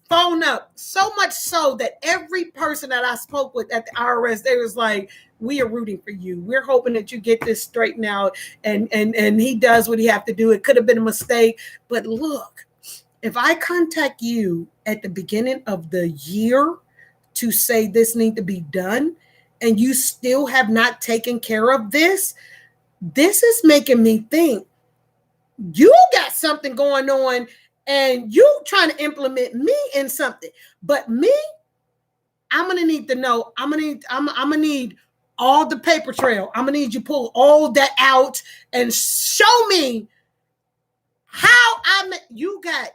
phone up, so much so that every person that I spoke with at the IRS, they was like, we are rooting for you. We're hoping that you get this straightened out, and he does what he have to do. It could have been a mistake, but look, if I contact you at the beginning of the year to say this need to be done, and you still have not taken care of this is making me think you got something going on and you trying to implement me in something. But me, I'm gonna need to know. I'm gonna need all the paper trail. I'm gonna need you to pull all that out and show me how you got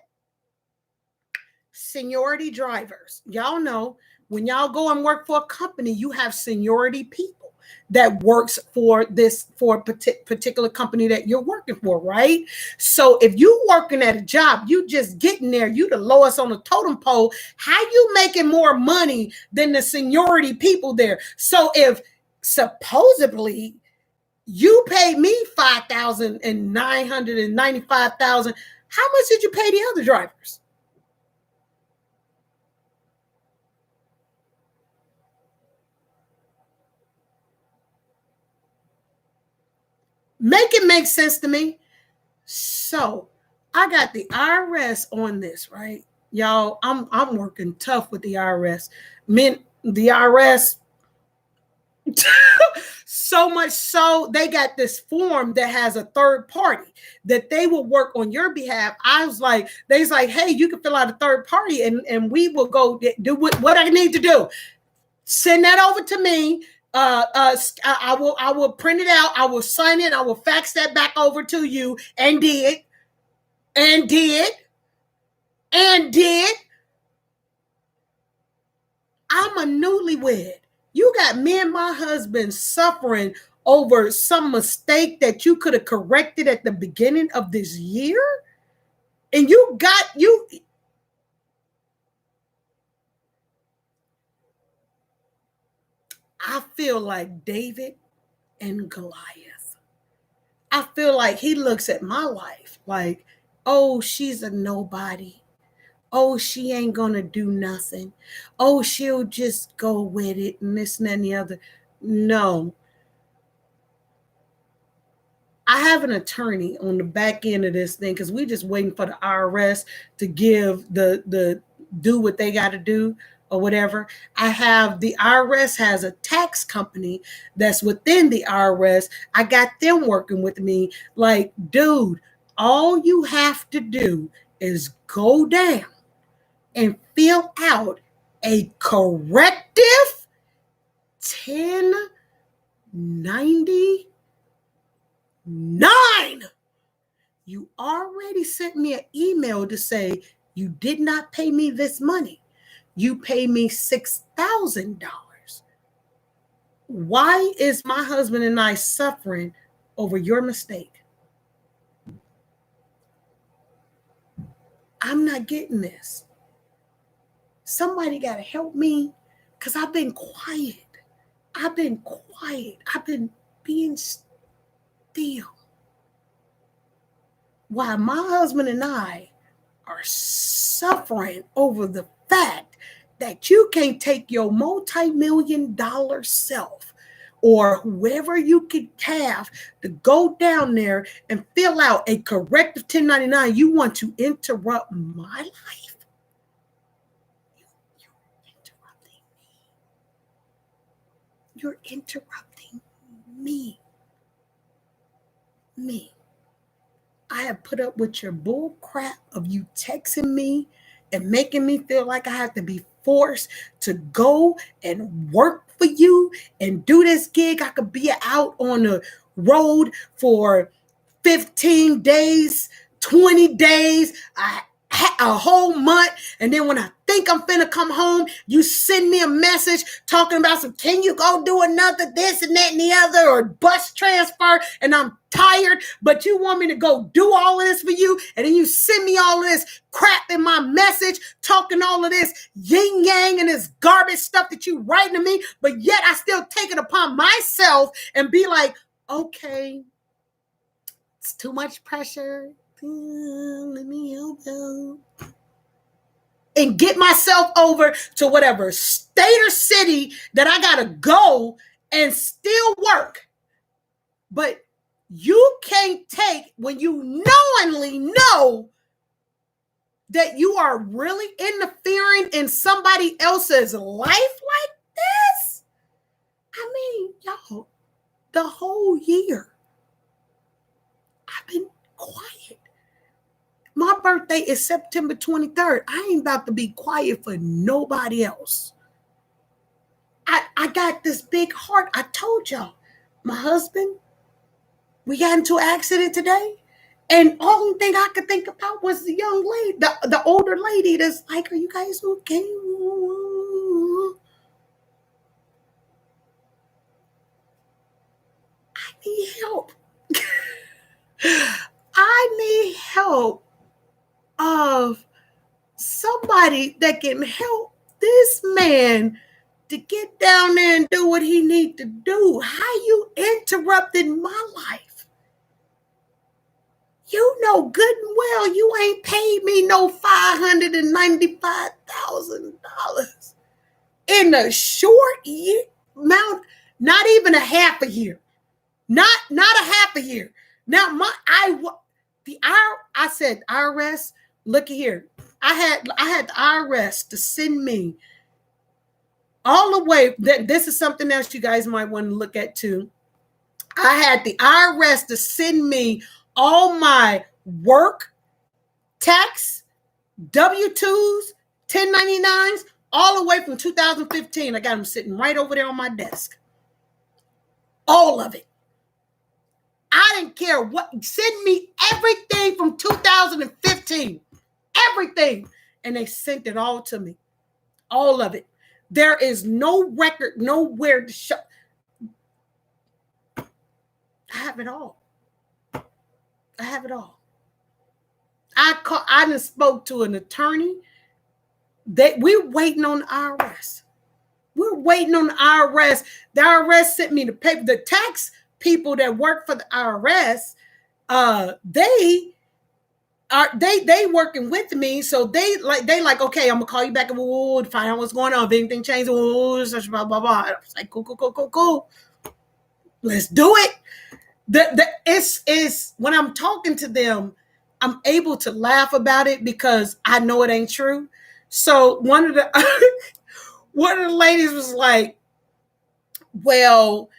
seniority drivers. Y'all know when y'all go and work for a company, you have seniority people. that works for a particular company that you're working for, right? So if you working at a job, you just getting there, you the lowest on the totem pole. How you making more money than the seniority people there? So if supposedly you paid me $5,995,000, how much did you pay the other drivers? Make it make sense to me. So I got the IRS on this, right? Y'all, I'm working tough with the IRS. The IRS, so much so they got this form that has a third party that they will work on your behalf. I was like, they's like, hey, you can fill out a third party and we will go do what I need to do. Send that over to me. I will print it out. I will sign it. I will fax that back over to you. And did. I'm a newlywed. You got me and my husband suffering over some mistake that you could have corrected at the beginning of this year. And I feel like David and Goliath. I feel like he looks at my life like, oh, she's a nobody. Oh, she ain't gonna do nothing. Oh, she'll just go with it and this and that and the other. No. I have an attorney on the back end of this thing because we're just waiting for the IRS to give the do what they got to do or whatever. I have the IRS has a tax company that's within the IRS. I got them working with me. Like, dude, all you have to do is go down and fill out a corrective 1099. You already sent me an email to say you did not pay me this money. You pay me $6,000. Why is my husband and I suffering over your mistake? I'm not getting this. Somebody got to help me because I've been quiet. I've been being still. While my husband and I are suffering over the fact that you can't take your multi-million-dollar self or whoever you could have to go down there and fill out a corrective 1099. You want to interrupt my life? You're interrupting me. I have put up with your bull crap of you texting me and making me feel like I have to be forced to go and work for you and do this gig. I could be out on the road for 15 days, 20 days, a whole month. And then when I think I'm finna come home, you send me a message talking about can you go do another this and that and the other or bus transfer? And I'm tired, but you want me to go do all of this for you. And then you send me all of this crap in my message, talking all of this yin yang and this garbage stuff that you writing to me. But yet I still take it upon myself and be like, okay, it's too much pressure. Let me help you. And get myself over to whatever state or city that I got to go and still work. But you can't take when you knowingly know that you are really interfering in somebody else's life like this. I mean, y'all, the whole year, I've been quiet. My birthday is September 23rd. I ain't about to be quiet for nobody else. I got this big heart. I told y'all, my husband, we got into an accident today. And only thing I could think about was the young lady, the older lady that's like, are you guys okay? need help. I need help of somebody that can help this man to get down there and do what he need to do. How you interrupted my life? You know good and well you ain't paid me no $595,000 in a short year amount, not even a half a year. Not a half a year. Now I said, IRS, look here. I had the IRS to send me all the way. This is something else you guys might want to look at too. I had the IRS to send me all my work, tax, W-2s, 1099s, all the way from 2015. I got them sitting right over there on my desk. All of it. I didn't care what. Send me everything from 2015. Everything. And they sent it all to me. All of it. There is no record nowhere to show. I have it all. I have it all. I just spoke to an attorney. We're waiting on the IRS. We're waiting on the IRS. The IRS sent me the paper. The tax people that work for the IRS, they working with me. So they like, okay, I'm gonna call you back and we'll find out what's going on. If anything changes, such blah blah blah. I was like, cool. Let's do it. It's when I'm talking to them, I'm able to laugh about it because I know it ain't true. So one of the ladies was like, well,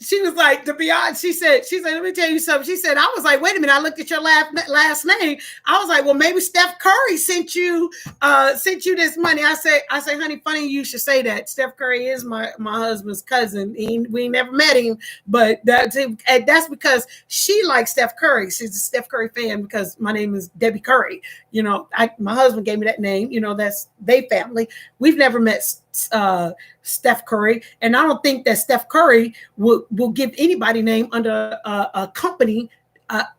she was like, to be honest, she said, let me tell you something. She said, I was like, wait a minute, I looked at your last name. I was like, well, maybe Steph Curry sent you this money. I say, honey, funny you should say that. Steph Curry is my husband's cousin. We never met him, but that's because she likes Steph Curry. She's a Steph Curry fan because my name is Debbie Curry. You know, my husband gave me that name. You know, that's they family. We've never met Steph Curry, and I don't think that Steph Curry will give anybody name under a company.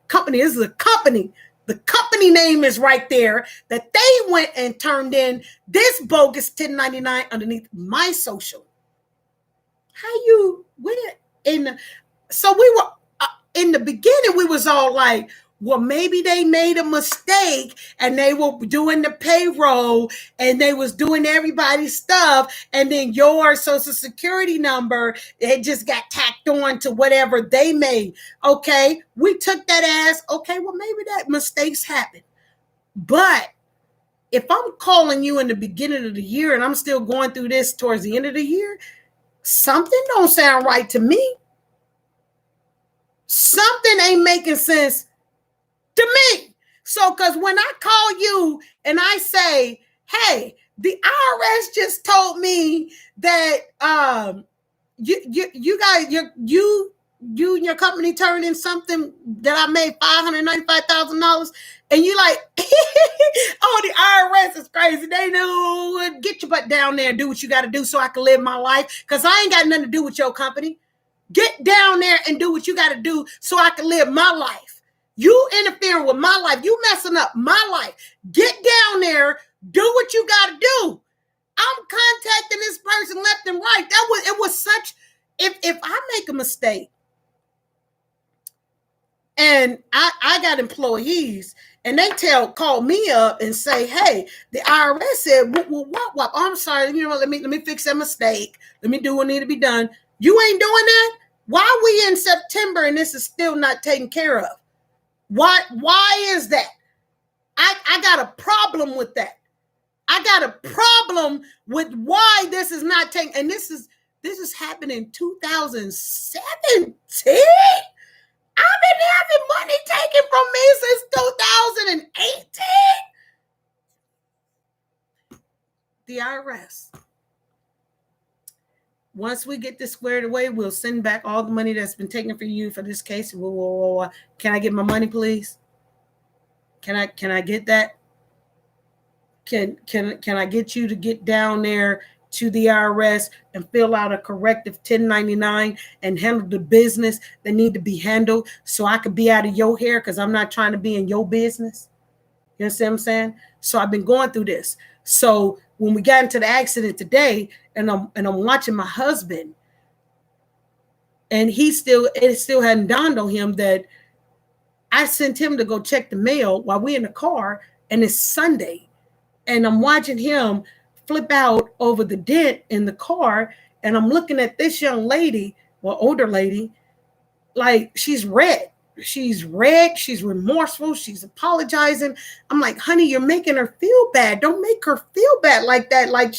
Company is a company. The company name is right there that they went and turned in this bogus 1099 underneath my social. How you went in? So we were in the beginning. We was all like, well, maybe they made a mistake and they were doing the payroll and they was doing everybody's stuff. And then your social security number, it just got tacked on to whatever they made. Okay. We took that as, okay, well, maybe that mistakes happen. But if I'm calling you in the beginning of the year and I'm still going through this towards the end of the year, something don't sound right to me. Something ain't making sense to me. So, because when I call you and I say, hey, the IRS just told me that you guys, you and your company turned in something that I made $595,000, and you like, oh, the IRS is crazy. They do. Get your butt down there and do what you got to do so I can live my life, because I ain't got nothing to do with your company. Get down there and do what you got to do so I can live my life. You interfering with my life. You messing up my life. Get down there. Do what you got to do. I'm contacting this person left and right. It was such, if I make a mistake and I got employees and they call me up and say, hey, the IRS said, what? I'm sorry. You know what? Let me fix that mistake. Let me do what needs to be done. You ain't doing that? Why are we in September and this is still not taken care of? Why is that? I got a problem with that. I got a problem with why this is not taken. And this is happening in 2017. I've been having money taken from me since 2018. The IRS. Once we get this squared away, we'll send back all the money that's been taken for you for this case. Can I get my money, please? Can I get that? Can I get you to get down there to the IRS and fill out a corrective 1099 and handle the business that need to be handled so I could be out of your hair because I'm not trying to be in your business. You understand what I'm saying? So I've been going through this. So when we got into the accident today, and I'm watching my husband, and it still hadn't dawned on him that I sent him to go check the mail while we're in the car, and it's Sunday. And I'm watching him flip out over the dent in the car, and I'm looking at this young lady, well, older lady, like she's red. She's red. She's remorseful. She's apologizing. I'm like, honey, you're making her feel bad. Don't make her feel bad like that. Like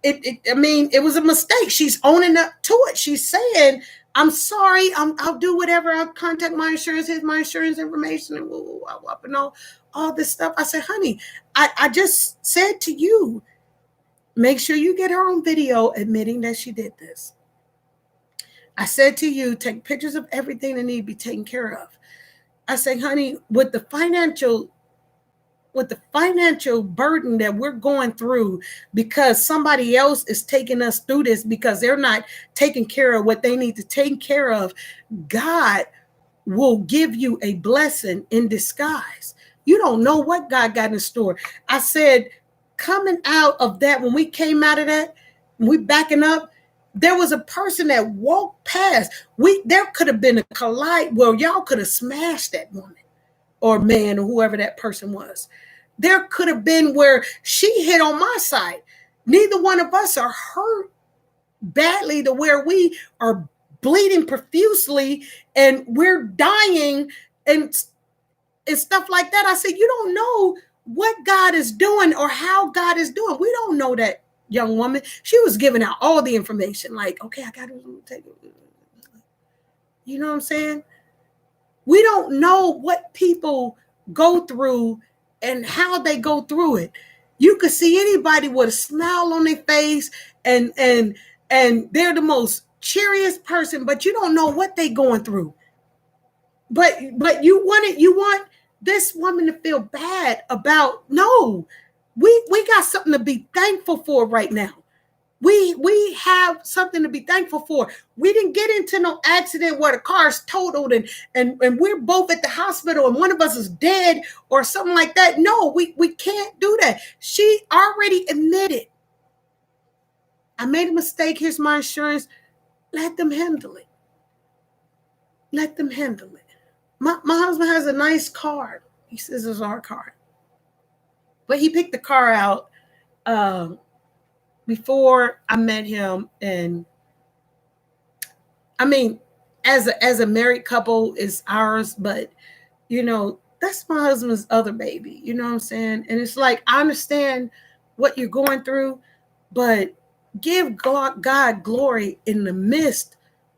it was a mistake. She's owning up to it. She's saying, I'm sorry. I'll do whatever. I'll contact my insurance. Here's my insurance information and all this stuff. I said, honey, I just said to you, make sure you get her on video admitting that she did this. I said to you, take pictures of everything that need to be taken care of. I say, honey, with the financial burden that we're going through because somebody else is taking us through this because they're not taking care of what they need to take care of, God will give you a blessing in disguise. You don't know what God got in store. I said, coming out of that, when we came out of that, we backing up, there was a person that walked past. There could have been a collide where y'all could have smashed that woman or man or whoever that person was. There could have been where she hit on my side. Neither one of us are hurt badly to where we are bleeding profusely and we're dying and stuff like that. I said, you don't know what God is doing or how God is doing. We don't know that young woman. She was giving out all the information. Like, okay, I got to take it. You know what I'm saying? We don't know what people go through and how they go through it. You could see anybody with a smile on their face and they're the most cheeriest person, but you don't know what they're going through. But you want this woman to feel bad about. No, we got something to be thankful for right now. We have something to be thankful for. We didn't get into no accident where the car's totaled and we're both at the hospital and one of us is dead or something like that. No, we can't do that. She already admitted, I made a mistake. Here's my insurance. Let them handle it. Let them handle it. My husband has a nice car. He says it's our car. But he picked the car out before I met him. And I mean, as a married couple, it's ours. But, that's my husband's other baby. You know what I'm saying? And it's like, I understand what you're going through, but give God glory in the midst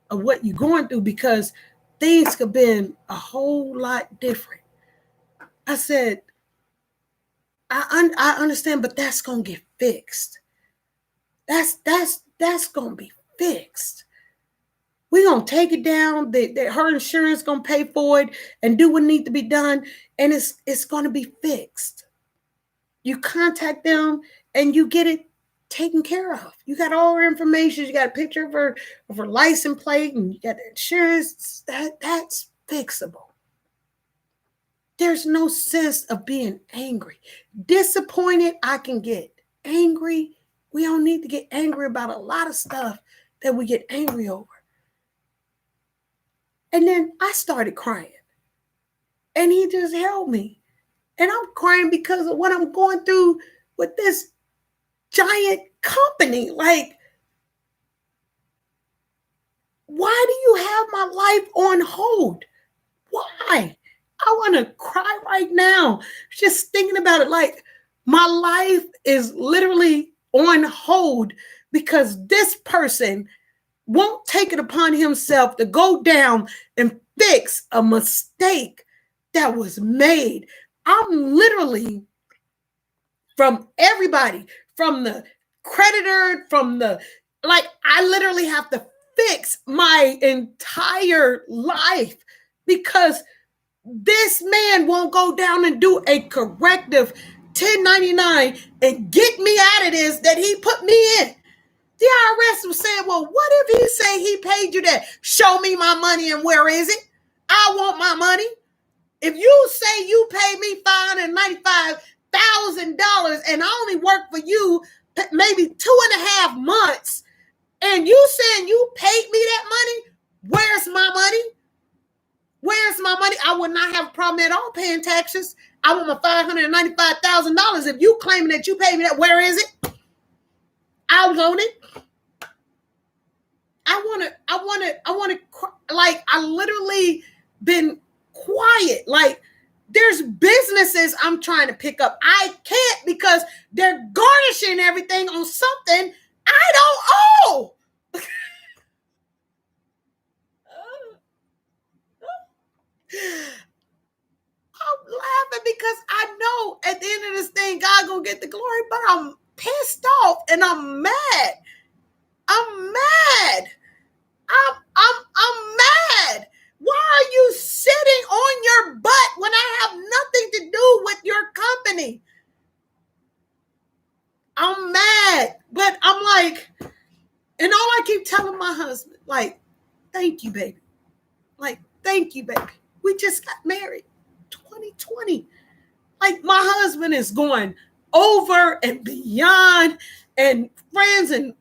of what you're going through because things could have been a whole lot different. I said, I understand, but that's going to get fixed. That's going to be fixed. We're going to take it down. Her insurance going to pay for it and do what needs to be done. And it's going to be fixed. You contact them and you get it taken care of. You got all her information. You got a picture of her license plate and you got the insurance. That's fixable. There's no sense of being angry. Disappointed, I can get. Angry, we don't need to get angry about a lot of stuff that we get angry over. And then I started crying. And he just held me. And I'm crying because of what I'm going through with this giant company. Like, why do you have my life on hold? Why? I want to cry right now. Just thinking about it. Like, my life is literally on hold because this person won't take it upon himself to go down and fix a mistake that was made. I'm literally, from everybody, from the creditor, I literally have to fix my entire life because this man won't go down and do a corrective 1099 and get me out of this that he put me in. The IRS was saying, well, what if he say he paid you that? Show me my money, and where is it? I want my money. If you say you paid me $595,000 and I only worked for you maybe 2.5 months, and you saying you paid me that money, where's my money? Where's my money? I would not have a problem at all paying taxes. I want my $595,000. If you claiming that you paid me that, where is it? I want it. I want to, like, I literally been quiet. Like, there's businesses I'm trying to pick up. I can't because they're garnishing everything on something I don't owe. I'm laughing because I know at the end of this thing, God gonna get the glory, but I'm pissed off and I'm mad. I'm mad. I'm mad. Why are you sitting on your butt when I have nothing to do with your company? I'm mad, but I'm like, and all I keep telling my husband, like, thank you, baby. Like, thank you, baby. We just got married, 2020. Like, my husband is going over and beyond, and friends and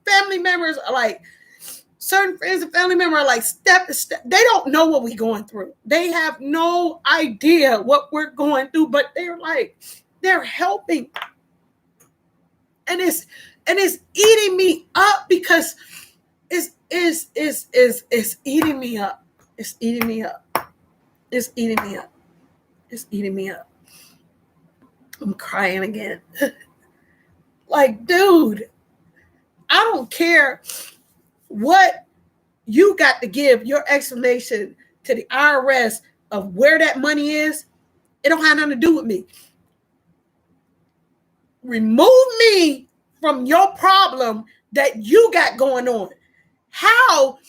family members are like, certain friends and family members are like, step to step. They don't know what we're going through. They have no idea what we're going through, but they're like, they're helping. And it's eating me up because it's eating me up. It's eating me up. It's eating me up. It's eating me up. I'm crying again. Like, dude, I don't care what you got to give your explanation to the IRS of where that money is. It don't have nothing to do with me. Remove me from your problem that you got going on. How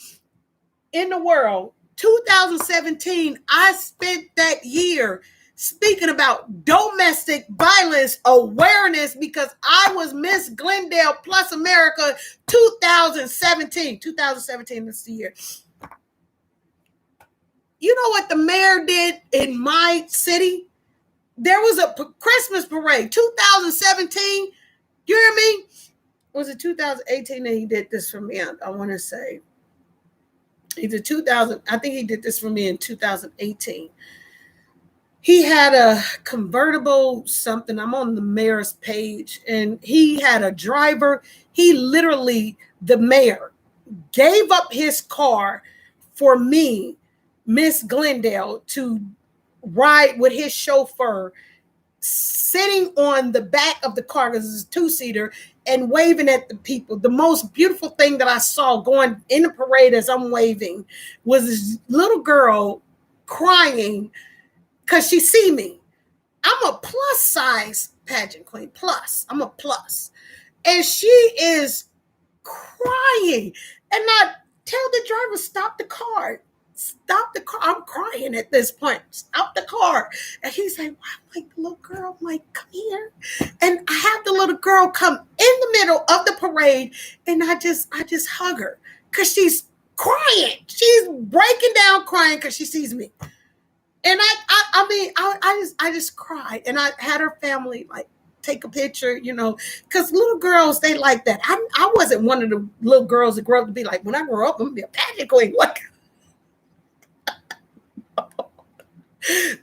in the world, 2017, I spent that year speaking about domestic violence awareness because I was Miss Glendale Plus America 2017. 2017 is the year. You know what the mayor did in my city? There was a Christmas parade, 2017. You hear me? Was it 2018 that he did this for me? I want to say either 2000. I think he did this for me in 2018. He had a convertible something. I'm on the mayor's page, and he had a driver. He literally, the mayor, gave up his car for me, Miss Glendale, to ride with his chauffeur, sitting on the back of the car because it's a two-seater and waving at the people. The most beautiful thing that I saw going in the parade as I'm waving was this little girl crying because she see me. I'm a plus size pageant queen, plus. I'm a plus. And she is crying. And I tell the driver, stop the car. Stop the car. I'm crying at this point. Stop the car. And he's like, well, I'm like, the little girl, I'm like, come here. And I have the little girl come in the middle of the parade, and I just hug her because she's crying. She's breaking down crying because she sees me. And I just cried. And I had her family like take a picture, you know, because little girls, they like that. I wasn't one of the little girls that grew up to be like, when I grow up, I'm going to be a pageant queen. Like, that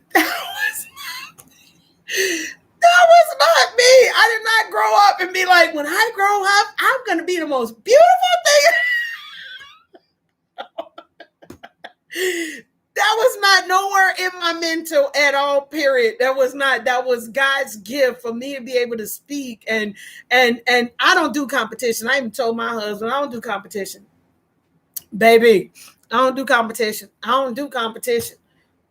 was not me. I did not grow up and be like, when I grow up, I'm going to be the most beautiful thing. That was not nowhere in my mental at all, period. That was God's gift for me to be able to speak. And I don't do competition. I even told my husband, I don't do competition. Baby, I don't do competition. I don't do competition.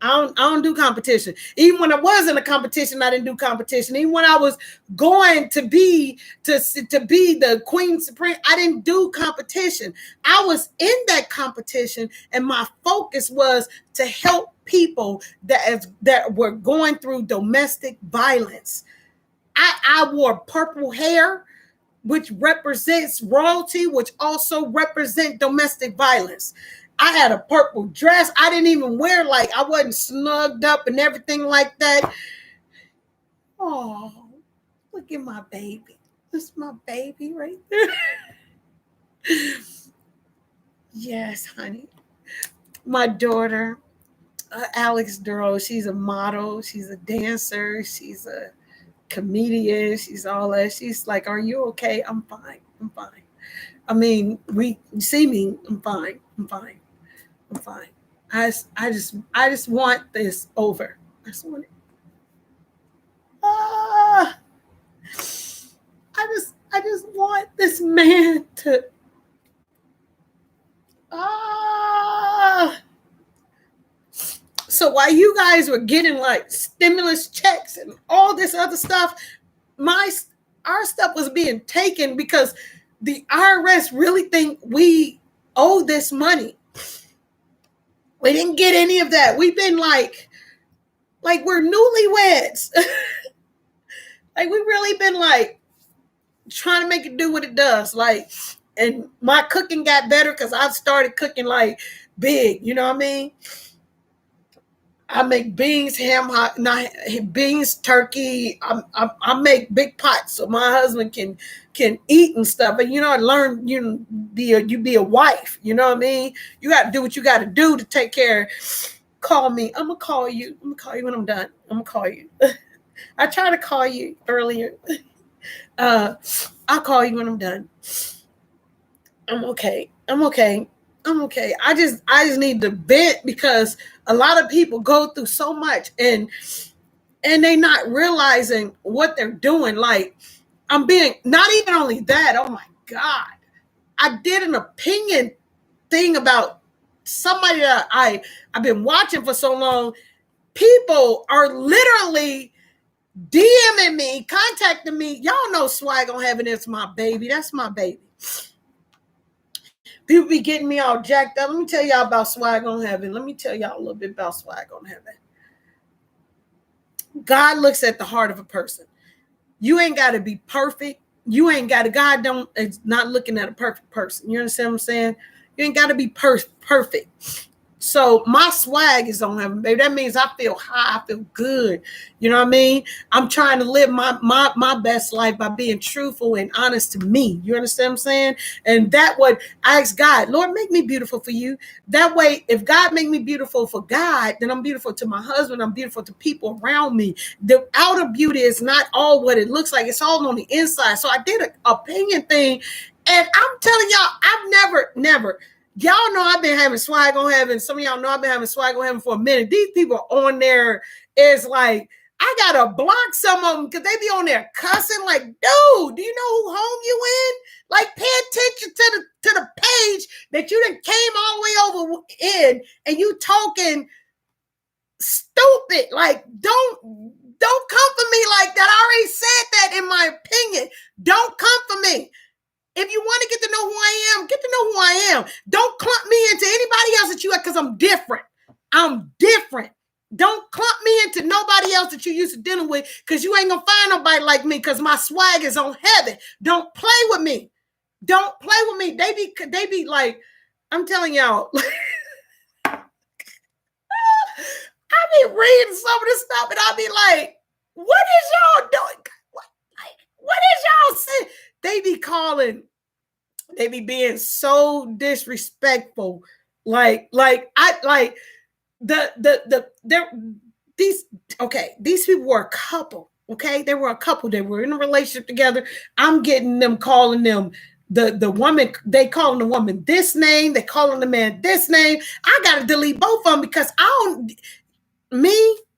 I don't do competition. Even when I was in a competition, I didn't do competition. Even when I was going to be the Queen Supreme, I didn't do competition. I was in that competition, and my focus was to help people that were going through domestic violence. I wore purple hair which represents royalty, which also represent domestic violence. I had a purple dress. I didn't even wear, like, I wasn't snugged up and everything like that. Oh, look at my baby. This is my baby right there. Yes, honey. My daughter, Alex Duro, she's a model. She's a dancer. She's a comedian. She's all that. She's like, "Are you okay?" I'm fine. I'm fine. I mean, you see me. I'm fine. I'm fine. I'm fine. I just want this over. I just want it. Ah, I just want this man to. Ah. So while you guys were getting like stimulus checks and all this other stuff, our stuff was being taken because the IRS really think we owe this money. We didn't get any of that. We've been like we're newlyweds. Like we really been like trying to make it do what it does. Like, and my cooking got better because I've started cooking like big. You know what I mean? I make beans, beans, turkey. I make big pots so my husband can eat and stuff. And I learn you be a wife. You know what I mean? You got to do what you got to do to take care. Call me. I'm gonna call you. I'm gonna call you when I'm done. I'm gonna call you. I tried to call you earlier. I'll call you when I'm done. I'm okay. I'm okay. I'm okay. I just need to vent because a lot of people go through so much and they not realizing what they're doing. Like I'm being, not even only that. Oh my God. I did an opinion thing about somebody that I've been watching for so long. People are literally DMing me, contacting me. Y'all know Swag on Heaven is my baby. That's my baby. People be getting me all jacked up. Let me tell y'all about Swag on Heaven. Let me tell y'all a little bit about Swag on Heaven. God looks at the heart of a person. You ain't got to be perfect. You ain't got to, God is not looking at a perfect person. You understand what I'm saying? You ain't got to be perfect. So my swag is on Heaven, baby. That means I feel high. I feel good. You know what I mean? I'm trying to live my best life by being truthful and honest to me. You understand what I'm saying? And that what I ask God, Lord, make me beautiful for you. That way, if God make me beautiful for God, then I'm beautiful to my husband. I'm beautiful to people around me. The outer beauty is not all what it looks like. It's all on the inside. So I did an opinion thing. And I'm telling y'all, I've never. Y'all know I've been having Swag on Heaven. Some of y'all know I've been having Swag on Heaven for a minute. These people on there is like, I gotta block some of them because they be on there cussing like, dude, do you know who home you in? Like, pay attention to the page that you done came all the way over in and you talking stupid. Like, don't come for me like that. I already said that in my opinion. Don't come for me. If you want to get to know who I am, get to know who I am. Don't clump me into anybody else that you are because I'm different. I'm different. Don't clump me into nobody else that you used to dealing with because you ain't going to find nobody like me because my swag is on Heaven. Don't play with me. Don't play with me. They be like, I'm telling y'all. I be reading some of this stuff and I be like, what is y'all doing? What is y'all saying? They be calling, they be being so disrespectful. These people were a couple. Okay, they were a couple. They were in a relationship together. I'm getting them calling them the woman. They calling the woman this name. They calling the man this name. I gotta delete both of them because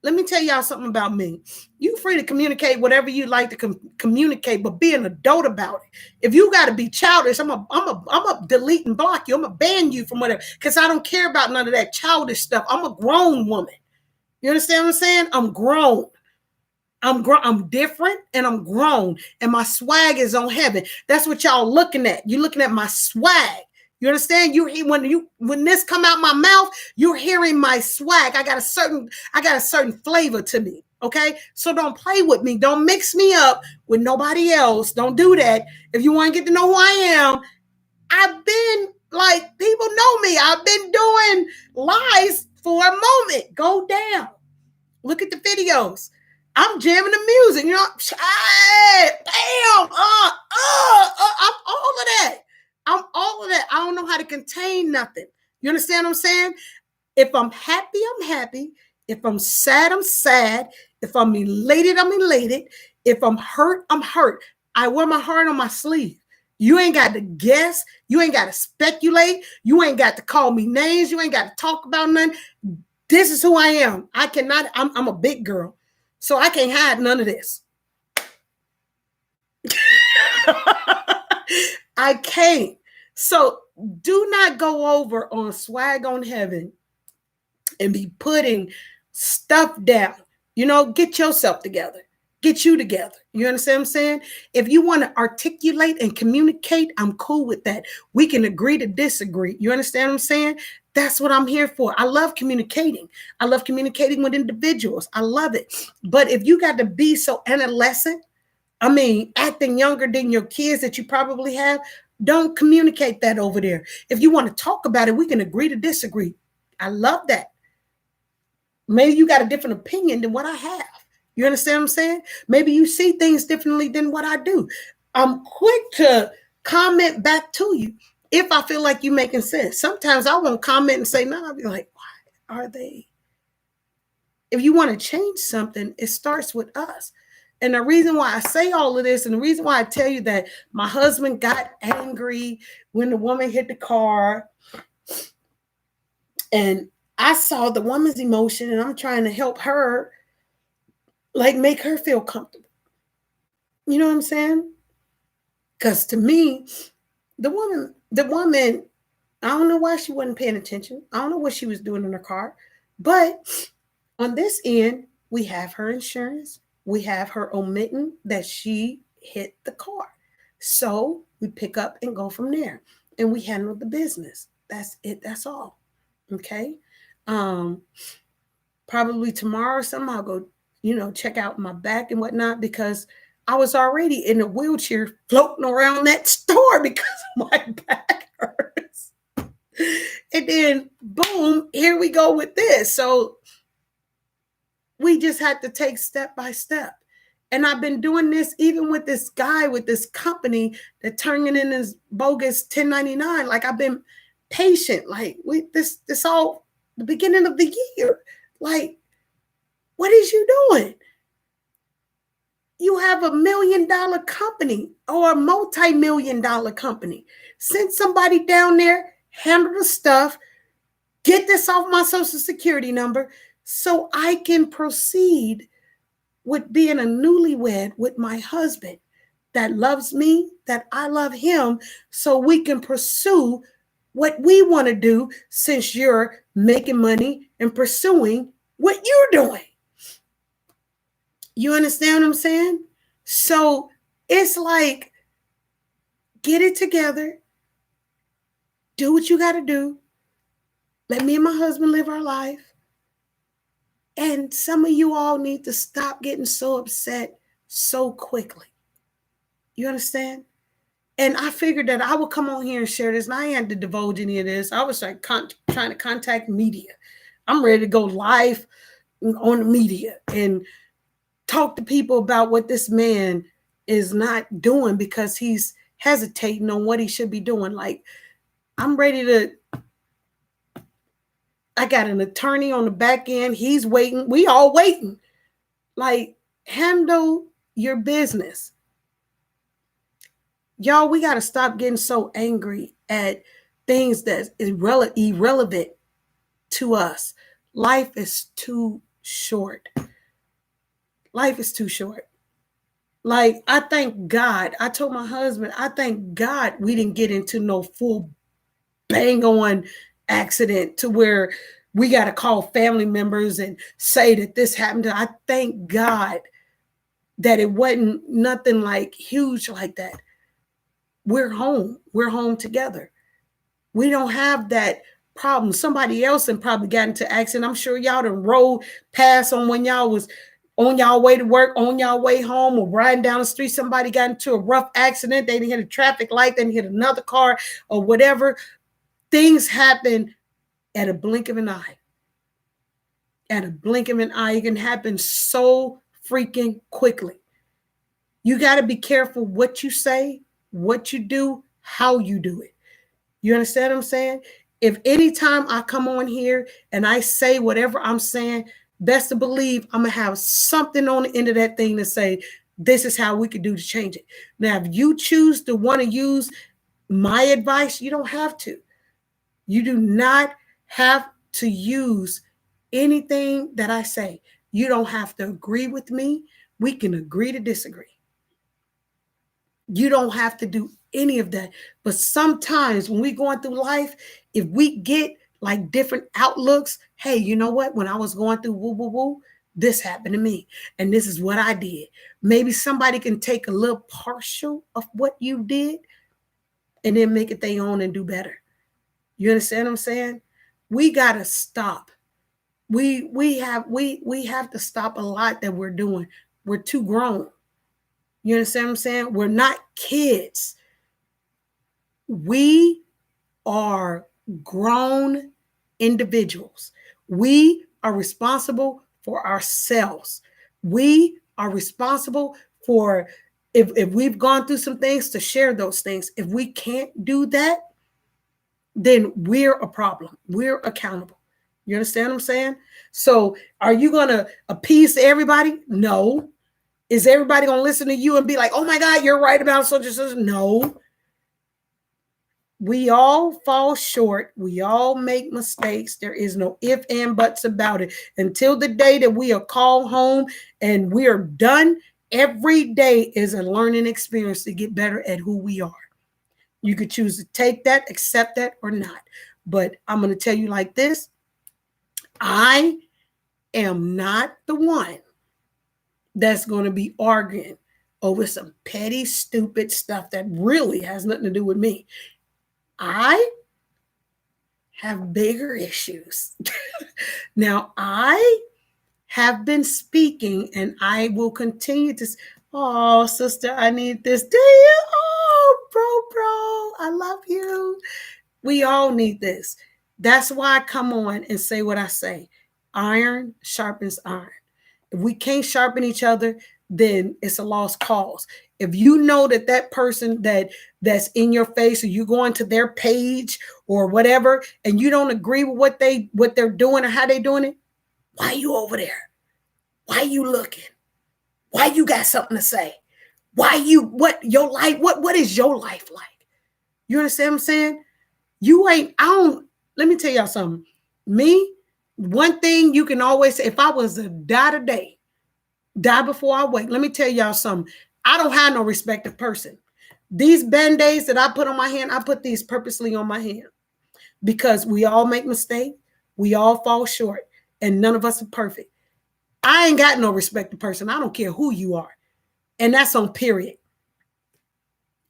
let me tell y'all something about me. You free to communicate whatever you like to communicate, but be an adult about it. If you got to be childish, I'm a delete and block you. I'm a ban you from whatever because I don't care about none of that childish stuff. I'm a grown woman. You understand what I'm saying? I'm grown. I'm different and I'm grown and my swag is on Heaven. That's what y'all looking at. You're looking at my swag. You understand? When this come out my mouth, you're hearing my swag. I got a certain flavor to me. Okay, so don't play with me. Don't mix me up with nobody else. Don't do that. If you want to get to know who I am, I've been like, people know me. I've been doing lies for a moment. Go down. Look at the videos. I'm jamming the music, you know. Hey, bam, I'm all of that. I'm all of that. I don't know how to contain nothing. You understand what I'm saying? If I'm happy, I'm happy. If I'm sad, I'm sad. If I'm elated, I'm elated. If I'm hurt, I'm hurt. I wear my heart on my sleeve. You ain't got to guess. You ain't got to speculate. You ain't got to call me names. You ain't got to talk about nothing. This is who I am. I cannot, I'm a big girl. So I can't hide none of this. I can't. So do not go over on Swag on Heaven and be putting stuff down. You know, get yourself together. Get you together. You understand what I'm saying? If you want to articulate and communicate, I'm cool with that. We can agree to disagree. You understand what I'm saying? That's what I'm here for. I love communicating. I love communicating with individuals. I love it. But if you got to be so adolescent, I mean, acting younger than your kids that you probably have, don't communicate that over there. If you want to talk about it, we can agree to disagree. I love that. Maybe you got a different opinion than what I have. You understand what I'm saying? Maybe you see things differently than what I do. I'm quick to comment back to you if I feel like you're making sense. Sometimes I won't comment and say no. I'll be like, why are they? If you want to change something, it starts with us. And the reason why I say all of this, and the reason why I tell you that my husband got angry when the woman hit the car, and I saw the woman's emotion, and I'm trying to help her, like, make her feel comfortable. You know what I'm saying? Because to me, the woman, I don't know why she wasn't paying attention. I don't know what she was doing in her car. But on this end, we have her insurance. We have her omitting that she hit the car. So we pick up and go from there. And we handle the business. That's it. That's all. Okay. Probably tomorrow or something, I'll go, check out my back and whatnot, because I was already in a wheelchair floating around that store because my back hurts. And then boom, here we go with this. So we just had to take step by step. And I've been doing this even with this guy, with this company that turning in his bogus 1099. Like, I've been patient. Like, this all the beginning of the year. Like, what is you doing? You have $1 million company or a multi-million dollar company. Send somebody down there, handle the stuff, get this off my social security number so I can proceed with being a newlywed with my husband that loves me, that I love him, so we can pursue what we want to do, since you're making money and pursuing what you're doing. You understand what I'm saying? So it's like, get it together. Do what you got to do. Let me and my husband live our life. And some of you all need to stop getting so upset so quickly. You understand? And I figured that I would come on here and share this. And I had to divulge any of this. I was like trying to contact media. I'm ready to go live on the media and talk to people about what this man is not doing, because he's hesitating on what he should be doing. Like, I'm ready to, I got an attorney on the back end. He's waiting. We all waiting. Like, handle your business. Y'all, we got to stop getting so angry at things that is irrelevant to us. Life is too short. Life is too short. Like, I thank God. I told my husband, I thank God we didn't get into no full bang on accident to where we got to call family members and say that this happened. I thank God that it wasn't nothing like huge like that. We're home. We're home together. We don't have that problem. Somebody else and probably got into accident. I'm sure y'all done rolled past on when y'all was on y'all way to work, on y'all way home, or riding down the street, somebody got into a rough accident, they didn't hit a traffic light, they didn't hit another car or whatever. Things happen at a blink of an eye. At a blink of an eye, it can happen so freaking quickly. You got to be careful what you say, what you do, how you do it. You understand what I'm saying? If anytime I come on here and I say whatever I'm saying, best to believe I'm going to have something on the end of that thing to say, this is how we could do to change it. Now, if you choose to want to use my advice, you don't have to. You do not have to use anything that I say. You don't have to agree with me. We can agree to disagree. You don't have to do any of that. But sometimes when we're going through life, if we get like different outlooks, hey, you know what? When I was going through woo, woo, woo, this happened to me. And this is what I did. Maybe somebody can take a little partial of what you did and then make it their own and do better. You understand what I'm saying? We got to stop. We have to stop a lot that we're doing. We're too grown. You understand what I'm saying? We're not kids. We are grown individuals. We are responsible for ourselves. We are responsible for, if we've gone through some things, to share those things. If we can't do that, then we're a problem. We're accountable. You understand what I'm saying? So are you going to appease everybody? No. Is everybody going to listen to you and be like, oh my God, you're right about such and such? No. We all fall short. We all make mistakes. There is no if and buts about it. Until the day that we are called home and we are done, every day is a learning experience to get better at who we are. You could choose to take that, accept that, or not. But I'm going to tell you like this. I am not the one that's going to be arguing over some petty, stupid stuff that really has nothing to do with me. I have bigger issues. Now, I have been speaking and I will continue to. Oh, sister, I need this. Do you? Oh, bro, I love you. We all need this. That's why I come on and say what I say. Iron sharpens iron. If we can't sharpen each other, then it's a lost cause. If you know that that person that's in your face, or you go into their page or whatever, and you don't agree with what they're doing or how they're doing it, why are you over there? Why are you looking? Why you got something to say? What is your life like? You understand what I'm saying? Let me tell y'all something. Me, one thing you can always say, if I was to die today, die before I wake, let me tell y'all something. I don't have no respective person. These Band-Aids that I put on my hand, I put these purposely on my hand because we all make mistakes. We all fall short and none of us are perfect. I ain't got no respective person. I don't care who you are. And that's on period.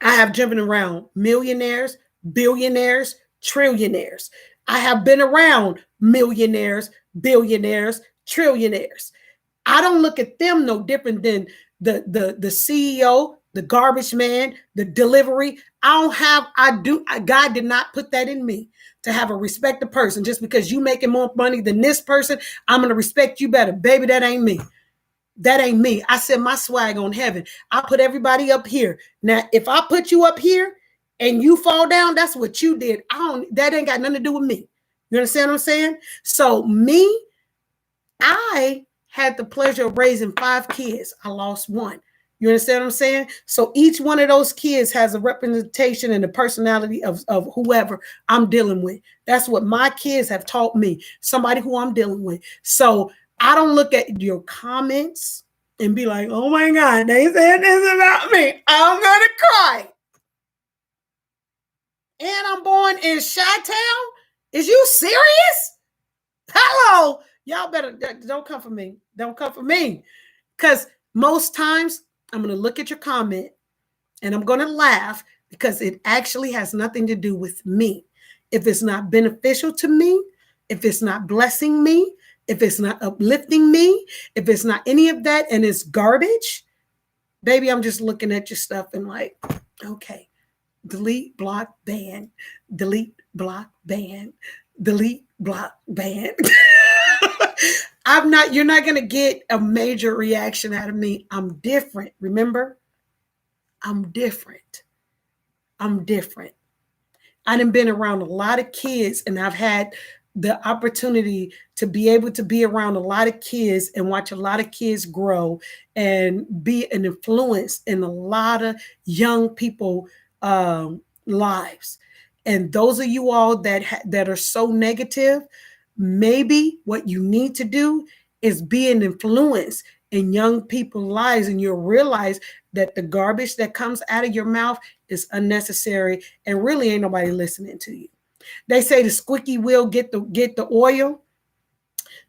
I have driven around millionaires, billionaires, trillionaires. I have been around millionaires, billionaires, trillionaires. I don't look at them no different than the CEO, the garbage man, the delivery. God did not put that in me to have a respected person. Just because you making more money than this person, I'm going to respect you better. Baby, that ain't me. That ain't me. I set my swag on heaven. I put everybody up here. Now, if I put you up here and you fall down, that's what you did. That ain't got nothing to do with me. You understand what I'm saying? So me, I had the pleasure of raising 5 kids. I lost 1. You understand what I'm saying? So each one of those kids has a representation and the personality of whoever I'm dealing with. That's what my kids have taught me, somebody who I'm dealing with. So I don't look at your comments and be like, oh my God, they said this about me. I'm going to cry. And I'm born in Chi-Town? Is you serious? Hello. Y'all better, don't come for me. Don't come for me. Because most times I'm going to look at your comment and I'm going to laugh because it actually has nothing to do with me. If it's not beneficial to me, if it's not blessing me, If it's not uplifting me, if it's not any of that and it's garbage, baby, I'm just looking at your stuff and like, okay, delete, block, ban, delete, block, ban, delete, block, ban. You're not going to get a major reaction out of me. I'm different. Remember, I'm different. I'm different. I done been around a lot of kids, and I've had the opportunity to be able to be around a lot of kids and watch a lot of kids grow and be an influence in a lot of young people lives. And those of you all that are so negative, maybe what you need to do is be an influence in young people's lives, and you'll realize that the garbage that comes out of your mouth is unnecessary and really ain't nobody listening to you. They say the squeaky wheel get the oil.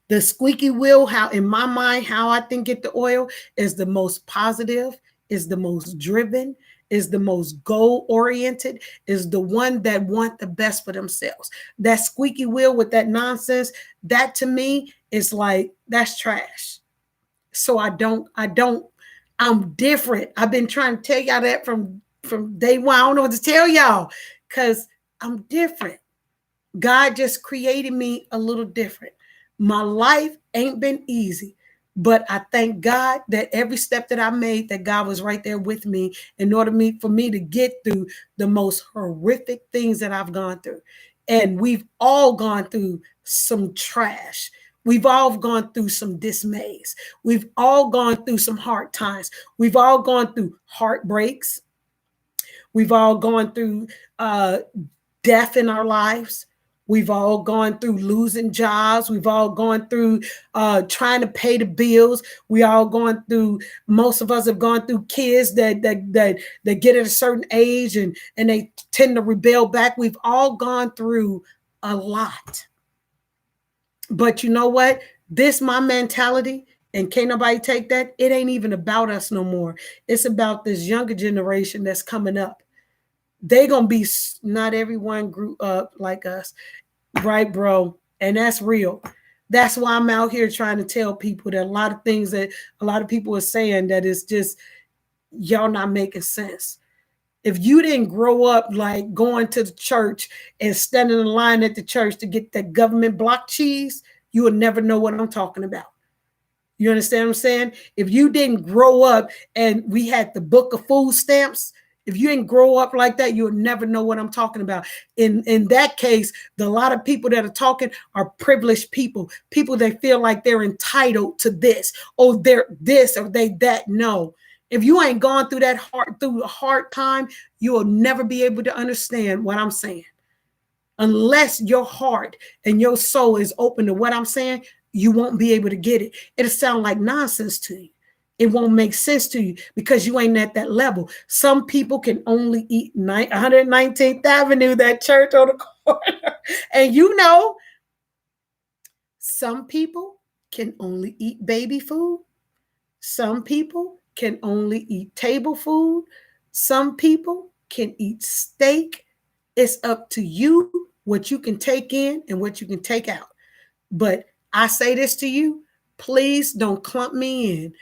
The squeaky wheel, how in my mind, how I think get the oil is the most positive, is the most driven, is the most goal oriented, is the one that want the best for themselves. That squeaky wheel with that nonsense, that to me is like, that's trash. So I'm different. I've been trying to tell y'all that from day one. I don't know what to tell y'all because I'm different. God just created me a little different. My life ain't been easy, but I thank God that every step that I made, that God was right there with me in order for me to get through the most horrific things that I've gone through. And we've all gone through some trash. We've all gone through some dismays. We've all gone through some hard times. We've all gone through heartbreaks. We've all gone through death in our lives. We've all gone through losing jobs. We've all gone through trying to pay the bills. We all gone through. Most of us have gone through kids that get at a certain age and they tend to rebel back. We've all gone through a lot. But you know what? This my mentality, and can't nobody take that. It ain't even about us no more. It's about this younger generation that's coming up. They gonna be, not everyone grew up like us, right, bro? And that's real. That's why I'm out here trying to tell people that a lot of things that a lot of people are saying that is just y'all not making sense. If you didn't grow up like going to the church and standing in line at the church to get that government block cheese, you would never know what I'm talking about. You understand what I'm saying? If you didn't grow up and we had the book of food stamps, if you didn't grow up like that, you would never know what I'm talking about. In that case, a lot of people that are talking are privileged people, people that feel like they're entitled to this, or they're this, or they that. No. If you ain't gone through a hard time, you will never be able to understand what I'm saying. Unless your heart and your soul is open to what I'm saying, you won't be able to get it. It'll sound like nonsense to you. It won't make sense to you because you ain't at that level. Some people can only eat 119th Avenue, that church on the corner. And you know, some people can only eat baby food. Some people can only eat table food. Some people can eat steak. It's up to you what you can take in and what you can take out. But I say this to you, please don't clump me in.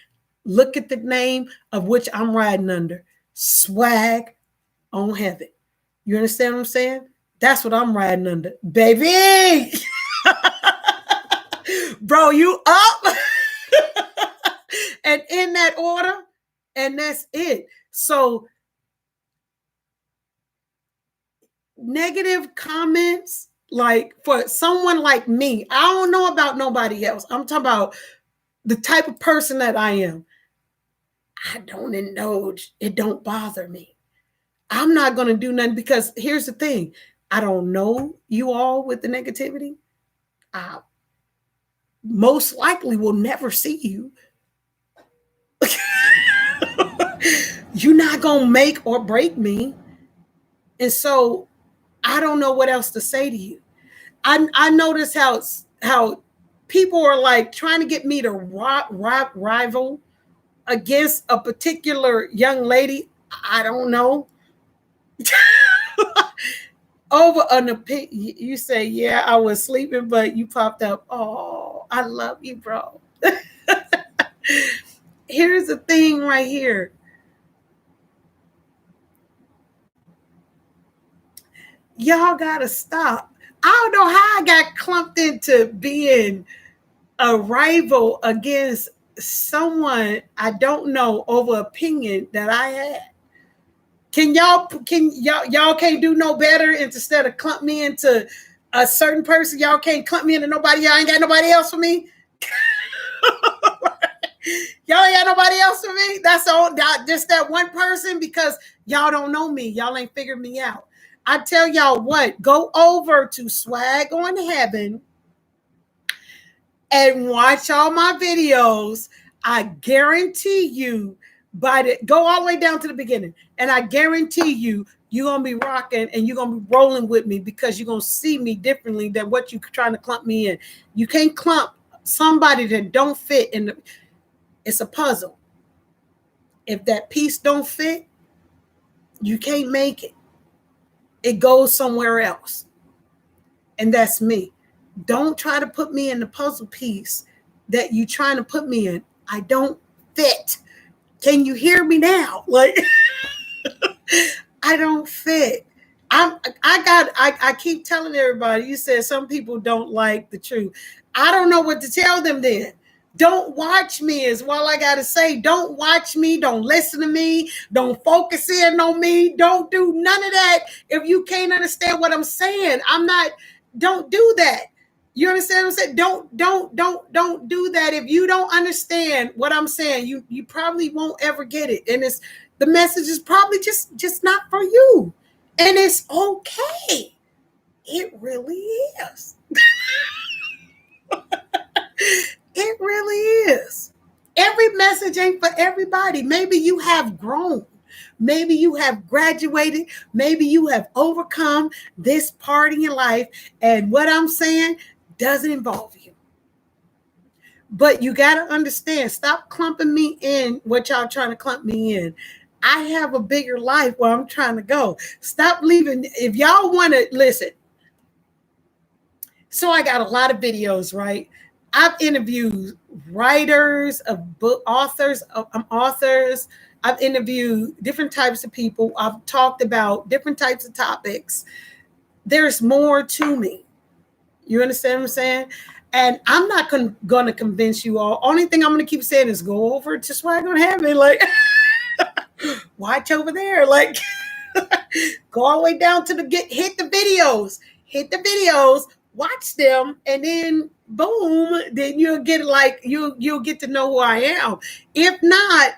Look at the name of which I'm riding under. Swag on heaven. You understand what I'm saying? That's what I'm riding under. Baby! Bro, you up? And in that order, and that's it. So negative comments, like for someone like me, I don't know about nobody else. I'm talking about the type of person that I am. I don't indulge. It don't bother me. I'm not going to do nothing because here's the thing. I don't know you all with the negativity. I most likely will never see you. You're not going to make or break me. And so I don't know what else to say to you. I notice how people are like trying to get me to rival against a particular young lady. I don't know. Over an opinion, you say, yeah, I was sleeping, but you popped up. Oh, I love you, bro. Here's the thing right here. Y'all gotta stop. I don't know how I got clumped into being a rival against someone I don't know over opinion that I had. Can y'all can't do no better instead of clump me into a certain person? Y'all can't clump me into nobody. Y'all ain't got nobody else for me. Y'all ain't got nobody else for me. That's all. Just that one person, because y'all don't know me. Y'all ain't figured me out. I tell y'all what, go over to Swag on Heaven and watch all my videos. I guarantee you, go all the way down to the beginning, and I guarantee you're gonna be rocking and you're gonna be rolling with me, because you're gonna see me differently than what you're trying to clump me in. You can't clump somebody that don't fit in the. It's a puzzle. If that piece don't fit, you can't make it. It goes somewhere else, and that's me. Don't try to put me in the puzzle piece that you trying to put me in. I don't fit. Can you hear me now? Like, I don't fit. I keep telling everybody, you said some people don't like the truth. I don't know what to tell them then. Don't watch me is all I gotta say. Don't watch me. Don't listen to me. Don't focus in on me. Don't do none of that if you can't understand what I'm saying. Don't do that. You understand what I'm saying? Don't do that. If you don't understand what I'm saying, you probably won't ever get it. And the message is probably just not for you. And it's okay. It really is. It really is. Every message ain't for everybody. Maybe you have grown. Maybe you have graduated. Maybe you have overcome this part in your life. And what I'm saying doesn't involve you. But you got to understand, stop clumping me in what y'all trying to clump me in. I have a bigger life where I'm trying to go. Stop leaving. If y'all want to listen. So I got a lot of videos, right? I've interviewed writers, of book authors, authors. I've interviewed different types of people. I've talked about different types of topics. There's more to me. You understand what I'm saying? And I'm not going to convince you all. Only thing I'm going to keep saying is go over to Swag on Heaven. Like, watch over there. Like, go all the way down to hit the videos. Hit the videos. Watch them, and then boom, then you'll get you'll get to know who I am. If not,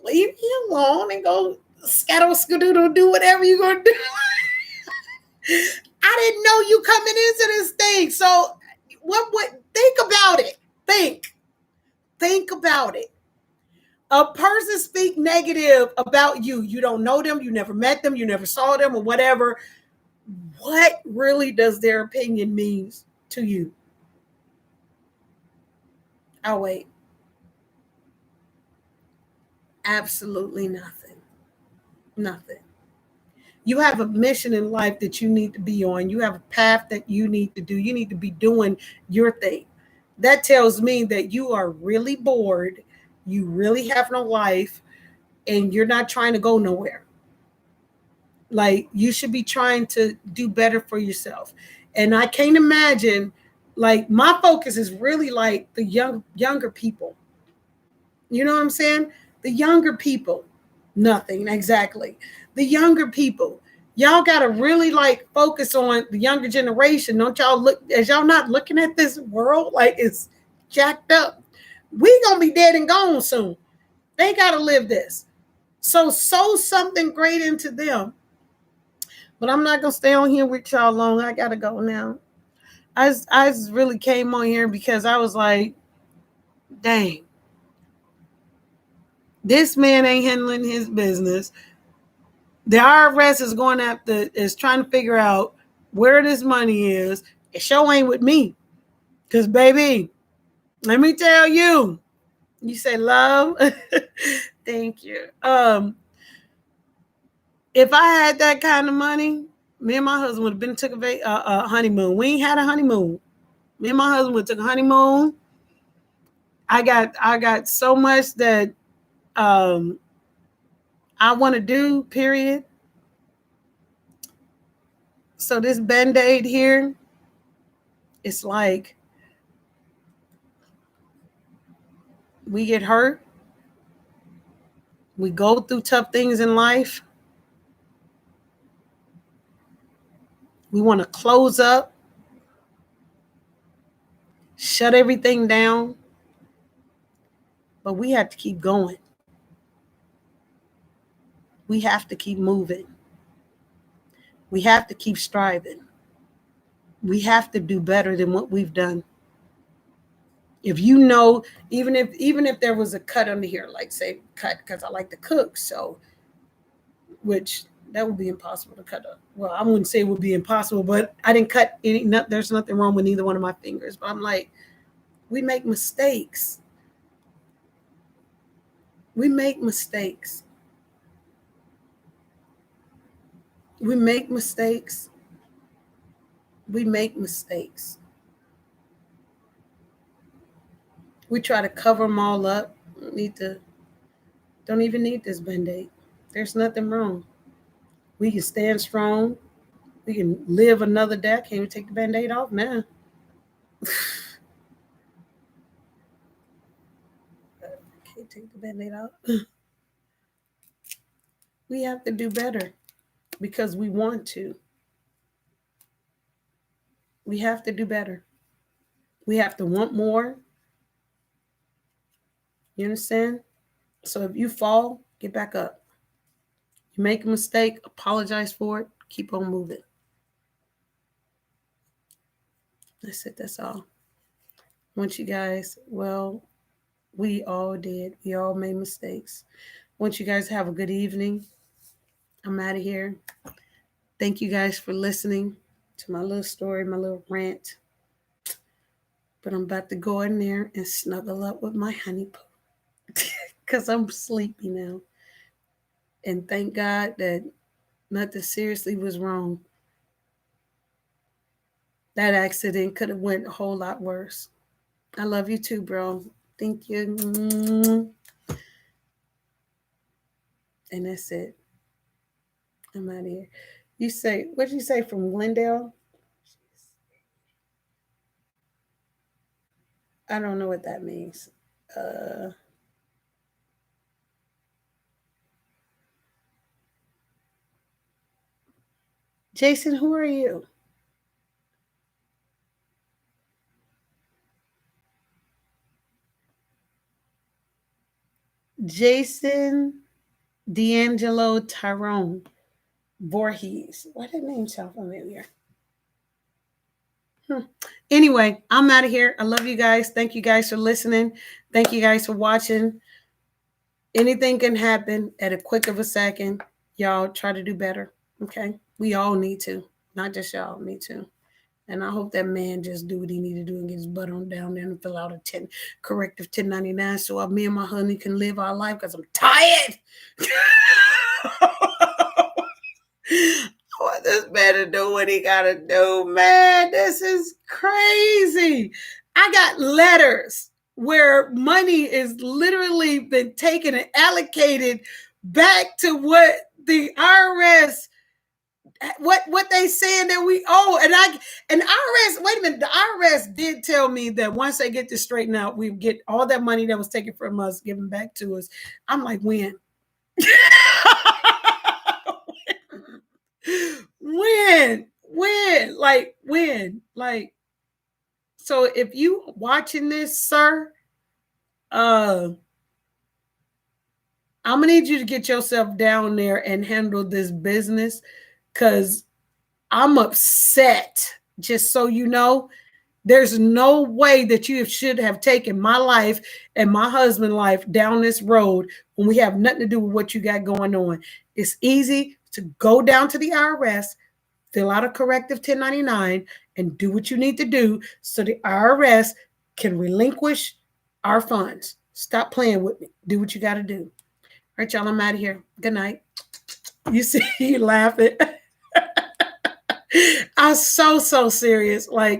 leave me alone and go scatter skadoodle, do whatever you're gonna do. I didn't know you coming into this thing. So what think about it. Think about it. A person speak negative about you. You don't know them, you never met them, you never saw them, or whatever. What really does their opinion mean to you? I'll wait. Absolutely nothing. Nothing. You have a mission in life that you need to be on. You have a path that you need to do. You need to be doing your thing. That tells me that you are really bored. You really have no life, and you're not trying to go nowhere. Like, you should be trying to do better for yourself. And I can't imagine, like, my focus is really like the younger people. You know what I'm saying? The younger people. Nothing, exactly. The younger people. Y'all got to really like focus on the younger generation. Don't y'all look, as y'all not looking at this world like it's jacked up? We gonna be dead and gone soon. They got to live this. So sow something great into them. But I'm not gonna stay on here with y'all long. I gotta go now. I just really came on here because I was like, dang, this man ain't handling his business. The IRS is trying to figure out where this money is. It sure ain't with me. Because, baby, let me tell you, you say love. Thank you. If I had that kind of money, me and my husband would have been took a honeymoon. We ain't had a honeymoon. Me and my husband took a honeymoon. I got so much that I want to do, period. So this Band-Aid here, it's like we get hurt. We go through tough things in life. We want to close up, shut everything down, but we have to keep going. We have to keep moving. We have to keep striving. We have to do better than what we've done. If you know, even if there was a cut under here, like say cut because I like to cook, so which that would be impossible to cut up. Well, I wouldn't say it would be impossible, but I didn't cut any. There's nothing wrong with either one of my fingers. But I'm like, we make mistakes. We make mistakes. We make mistakes. We make mistakes. We try to cover them all up. Don't even need this Band-Aid. There's nothing wrong. We can stand strong. We can live another day. I can't even take the Band-Aid off now. Can't take the Band-Aid off. We have to do better because we want to. We have to do better. We have to want more. You understand? So if you fall, get back up. You make a mistake, apologize for it, keep on moving. That's it. That's all. I want you guys, well, we all did. We all made mistakes. I want you guys to have a good evening. I'm out of here. Thank you guys for listening to my little story, my little rant. But I'm about to go in there and snuggle up with my honey poo because I'm sleepy now. And thank God that nothing seriously was wrong. That accident could have went a whole lot worse. I love you too, bro. Thank you. And that's it. I'm out of here. You say, what did you say from Glendale? I don't know what that means. Jason, who are you? Jason D'Angelo Tyrone Voorhees. Why did that name sound familiar? Anyway, I'm out of here. I love you guys. Thank you guys for listening. Thank you guys for watching. Anything can happen at a quick of a second. Y'all try to do better. Okay? We all need to. Not just y'all. Me too. And I hope that man just do what he need to do and get his butt on down there and fill out a corrective 1099 so me and my honey can live our life because I'm tired. I want this man to do what he got to do, man. This is crazy. I got letters where money is literally been taken and allocated back to what the IRS what they saying that we owe. And IRS, wait a minute, the IRS did tell me that once they get this straightened out, we get all that money that was taken from us given back to us. I'm like, when? When? Like, when? Like, so if you watching this, sir, I'm gonna need you to get yourself down there and handle this business because I'm upset. Just so you know, there's no way that you should have taken my life and my husband's life down this road when we have nothing to do with what you got going on. It's easy to go down to the IRS, fill out a corrective 1099, and do what you need to do so the IRS can relinquish our funds. Stop playing with me. Do what you got to do. All right, y'all, I'm out of here. Good night. You see, you laughing. I'm so serious. Like,